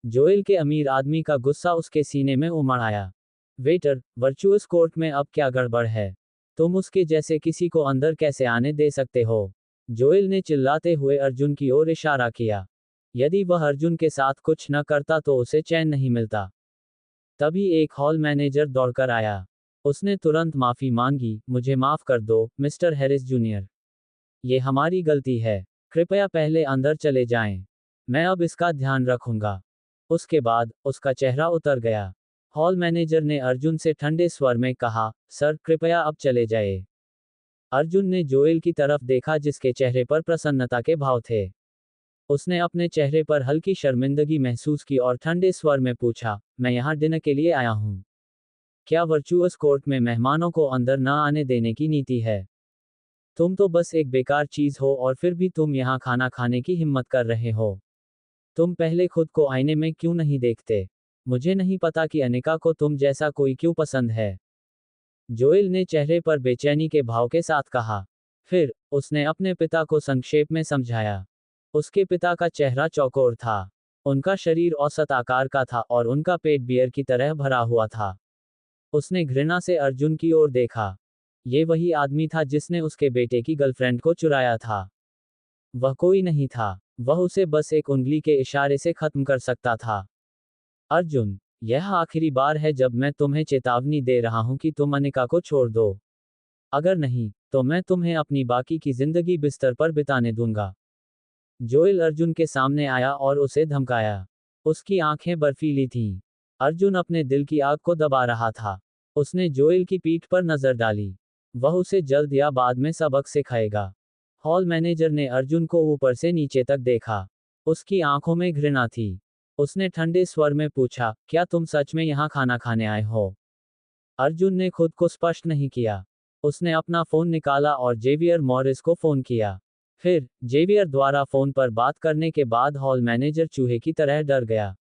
जोएल के अमीर आदमी का गुस्सा उसके सीने में उमड़ आया। वेटर, वर्चुअस कोर्ट में अब क्या गड़बड़ है? तुम उसके जैसे किसी को अंदर कैसे आने दे सकते हो? जोएल ने चिल्लाते हुए अर्जुन की ओर इशारा किया। यदि वह अर्जुन के साथ कुछ न करता तो उसे चैन नहीं मिलता। तभी एक हॉल मैनेजर दौड़कर आया। उसने तुरंत माफी मांगी, मुझे माफ कर दो, मिस्टर हैरिस जूनियर। ये हमारी गलती है। कृपया पहले अंदर चले जाएं। मैं अब इसका ध्यान रखूंगा। उसके बाद, उसका चेहरा उतर गया। हॉल मैनेजर ने अर्जुन से ठंडे स्वर में कहा, सर, कृपया अब चले जाए। अर्जुन ने जोएल की तरफ देखा जिसके चेहरे पर प्रसन्नता के भाव थे। उसने अपने चेहरे पर हल्की शर्मिंदगी महसूस की और ठंडे स्वर में पूछा, मैं यहाँ डिनर के लिए आया हूँ। क्या वर्चुअस कोर्ट में मेहमानों को अंदर न आने देने की नीति है? तुम तो बस एक बेकार चीज हो और फिर भी तुम यहाँ खाना खाने की हिम्मत कर रहे हो। तुम पहले खुद को आईने में क्यों नहीं देखते? मुझे नहीं पता कि अनिका को तुम जैसा कोई क्यों पसंद है। जोएल ने चेहरे पर बेचैनी के भाव के साथ कहा। फिर, उसने अपने पिता को संक्षेप में समझाया। उसके पिता का चेहरा चौकोर था। उनका शरीर औसत आकार का था और उनका पेट बियर की तरह भरा हुआ था। उसने घृणा से अर्जुन की ओर देखा। ये वही आदमी था जिसने उसके बेटे की गर्लफ्रेंड को चुराया था। वह कोई नहीं था। वह उसे बस एक उंगली के इशारे से खत्म कर सकता था। अर्जुन, यह आखिरी बार है जब मैं तुम्हें चेतावनी दे रहा हूं कि तुम अनिका को छोड़ दो। अगर नहीं, तो मैं तुम्हें अपनी बाकी की जिंदगी बिस्तर पर बिताने दूंगा। जोएल अर्जुन के सामने आया और उसे धमकाया। उसकी आंखें बर्फीली थीं। अर्जुन अपने दिल की आग को दबा रहा था। उसने जोएल की पीठ पर नजर डाली। वह उसे जल्द या बाद में सबक सिखाएगा। हॉल मैनेजर ने अर्जुन को ऊपर से नीचे तक देखा। उसकी आंखों में घृणा थी। उसने ठंडे स्वर में पूछा, क्या तुम सच में यहाँ खाना खाने आए हो? अर्जुन ने खुद को स्पष्ट नहीं किया। उसने अपना फोन निकाला और जेवियर मॉरिस को फोन किया। फिर जेवियर द्वारा फोन पर बात करने के बाद हॉल मैनेजर चूहे की तरह डर गया।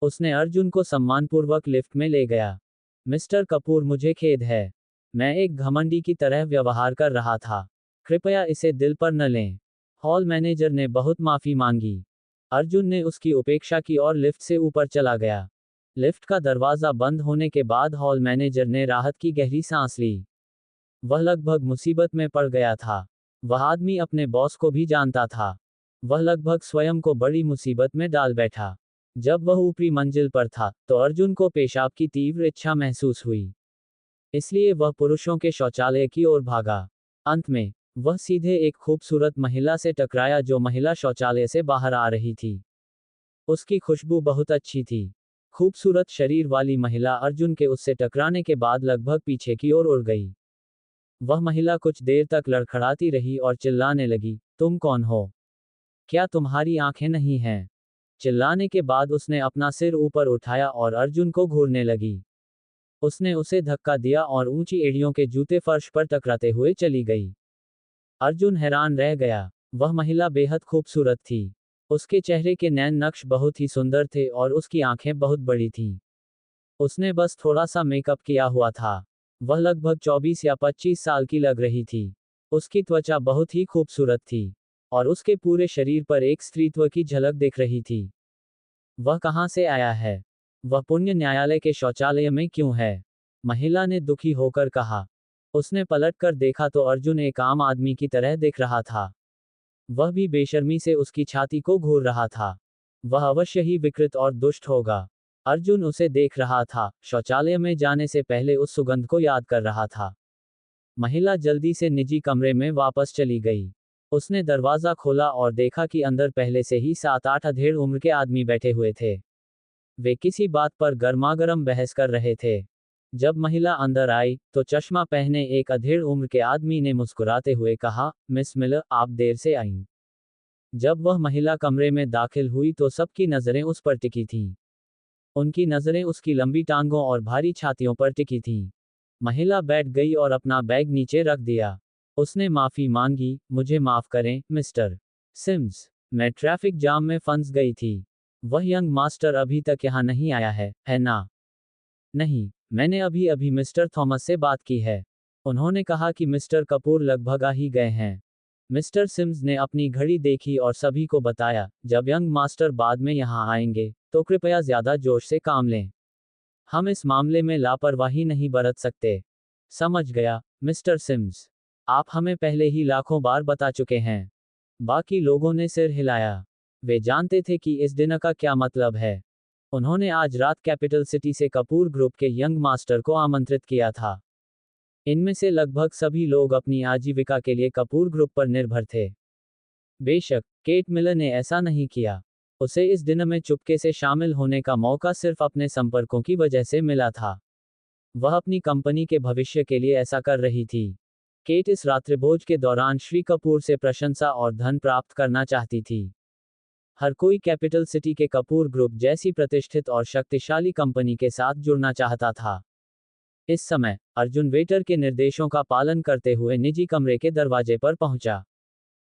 उसने अर्जुन को सम्मानपूर्वक लिफ्ट में ले गया। मिस्टर कपूर, मुझे खेद है। मैं एक घमंडी की तरह व्यवहार कर रहा था। कृपया इसे दिल पर न लें। हॉल मैनेजर ने बहुत माफी मांगी। अर्जुन ने उसकी उपेक्षा की और लिफ्ट से ऊपर चला गया। लिफ्ट का दरवाजा बंद होने के बाद हॉल मैनेजर ने राहत की गहरी सांस ली। वह लगभग मुसीबत में पड़ गया था। वह आदमी अपने बॉस को भी जानता था। वह लगभग स्वयं को बड़ी मुसीबत में डाल बैठा। जब वह ऊपरी मंजिल पर था, तो अर्जुन को पेशाब की तीव्र इच्छा महसूस हुई। इसलिए वह पुरुषों के शौचालय की ओर भागा। अंत में, वह सीधे एक खूबसूरत महिला से टकराया जो महिला शौचालय से बाहर आ रही थी। उसकी खुशबू बहुत अच्छी थी। खूबसूरत शरीर वाली महिला अर्जुन के उससे टकराने के बाद लगभग पीछे की ओर उड़ गई। वह महिला कुछ देर तक लड़खड़ाती रही और चिल्लाने लगी, तुम कौन हो? क्या तुम्हारी आंखें नहीं हैं? चिल्लाने के बाद उसने अपना सिर ऊपर उठाया और अर्जुन को घूरने लगी। उसने उसे धक्का दिया और ऊंची एड़ियों के जूते फर्श पर टकराते हुए चली गई। अर्जुन हैरान रह गया। वह महिला बेहद खूबसूरत थी। उसके चेहरे के नैन नक्श बहुत ही सुंदर थे और उसकी आंखें बहुत बड़ी थीं। उसने बस थोड़ा सा मेकअप किया हुआ था। वह लगभग 24 या 25 साल की लग रही थी। उसकी त्वचा बहुत ही खूबसूरत थी और उसके पूरे शरीर पर एक स्त्रीत्व की झलक दिख रही थी। वह कहाँ से आया है? वह पुण्य न्यायालय के शौचालय में क्यों है? महिला ने दुखी होकर कहा। उसने पलटकर देखा तो अर्जुन एक आम आदमी की तरह दिख रहा था। वह भी बेशर्मी से उसकी छाती को घूर रहा था। वह अवश्य ही विकृत और दुष्ट होगा। अर्जुन उसे देख रहा था, शौचालय में जाने से पहले उस सुगंध को याद कर रहा था। महिला जल्दी से निजी कमरे में वापस चली गई। उसने दरवाजा खोला और देखा कि अंदर पहले से ही 7-8 अधेड़ उम्र के आदमी बैठे हुए थे। वे किसी बात पर गर्मागर्म बहस कर रहे थे। जब महिला अंदर आई, तो चश्मा पहने एक अधेड़ उम्र के आदमी ने मुस्कुराते हुए कहा, मिस मिलर, आप देर से आईं। जब वह महिला कमरे में दाखिल हुई तो सबकी नजरें उस पर टिकी थीं। उनकी नजरें उसकी लंबी टांगों और भारी छातियों पर टिकी थीं। महिला बैठ गई और अपना बैग नीचे रख दिया। उसने माफी मांगी, मुझे माफ करें, मिस्टर सिम्स। मैं ट्रैफिक जाम में फंस गई थी। वह यंग मास्टर अभी तक यहाँ नहीं आया है ना? नहीं, मैंने अभी अभी मिस्टर थॉमस से बात की है। उन्होंने कहा कि मिस्टर कपूर लगभग आ ही गए हैं। मिस्टर सिम्स ने अपनी घड़ी देखी और सभी को बताया, जब यंग मास्टर बाद में यहाँ आएंगे, तो कृपया ज्यादा जोश से काम लें। हम इस मामले में लापरवाही नहीं बरत सकते। समझ गया, मिस्टर सिम्स। आप हमें पहले ही लाखों बार बता चुके हैं। बाकी लोगों ने सिर हिलाया। वे जानते थे कि इस डिनर का क्या मतलब है। उन्होंने आज रात कैपिटल सिटी से कपूर ग्रुप के यंग मास्टर को आमंत्रित किया था। इनमें से लगभग सभी लोग अपनी आजीविका के लिए कपूर ग्रुप पर निर्भर थे। बेशक, केट मिलर ने ऐसा नहीं किया। उसे इस डिनर में चुपके से शामिल होने का मौका सिर्फ अपने संपर्कों की वजह से मिला था। वह अपनी कंपनी के भविष्य के लिए ऐसा कर रही थी। केट इस रात्रिभोज के दौरान श्री कपूर से प्रशंसा और धन प्राप्त करना चाहती थी। हर कोई कैपिटल सिटी के कपूर ग्रुप जैसी प्रतिष्ठित और शक्तिशाली कंपनी के साथ जुड़ना चाहता था। इस समय, अर्जुन वेटर के निर्देशों का पालन करते हुए निजी कमरे के दरवाजे पर पहुंचा।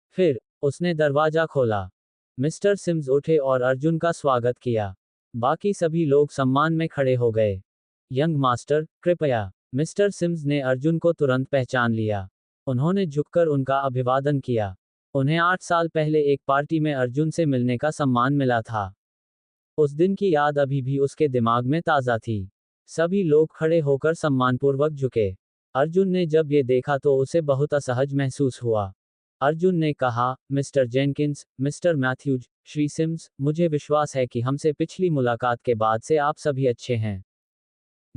फिर, उसने दरवाजा खोला। मिस्टर सिम्स उठे और अर्जुन का स्वागत किया। बाकी सभी लोग सम्मान में खड़े हो गए। यंग मास्टर, कृपया। मिस्टर सिम्स ने अर्जुन को तुरंत पहचान लिया। उन्होंने झुककर उनका अभिवादन किया। उन्हें 8 साल पहले एक पार्टी में अर्जुन से मिलने का सम्मान मिला था। उस दिन की याद अभी भी उसके दिमाग में ताज़ा थी। सभी लोग खड़े होकर सम्मानपूर्वक झुके। अर्जुन ने जब ये देखा तो उसे बहुत असहज महसूस हुआ। अर्जुन ने कहा, mister Jenkins, mister Matthews, Shri Sims, मुझे विश्वास है कि हमसे पिछली मुलाकात के बाद से आप सभी अच्छे हैं।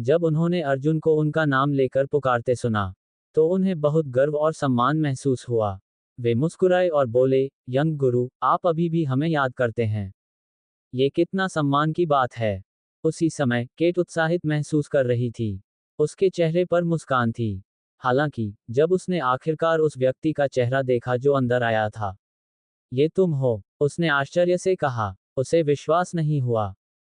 जब उन्होंने अर्जुन को उनका नाम लेकर पुकारते सुना, तो उन्हें बहुत गर्व और सम्मान महसूस हुआ। वे मुस्कुराए और बोले, यंग गुरु, आप अभी भी हमें याद करते हैं। ये कितना सम्मान की बात है। उसी समय, केट उत्साहित महसूस कर रही थी। उसके चेहरे पर मुस्कान थी। हालांकि जब उसने आखिरकार उस व्यक्ति का चेहरा देखा जो अंदर आया था, ये तुम हो, उसने आश्चर्य से कहा। उसे विश्वास नहीं हुआ।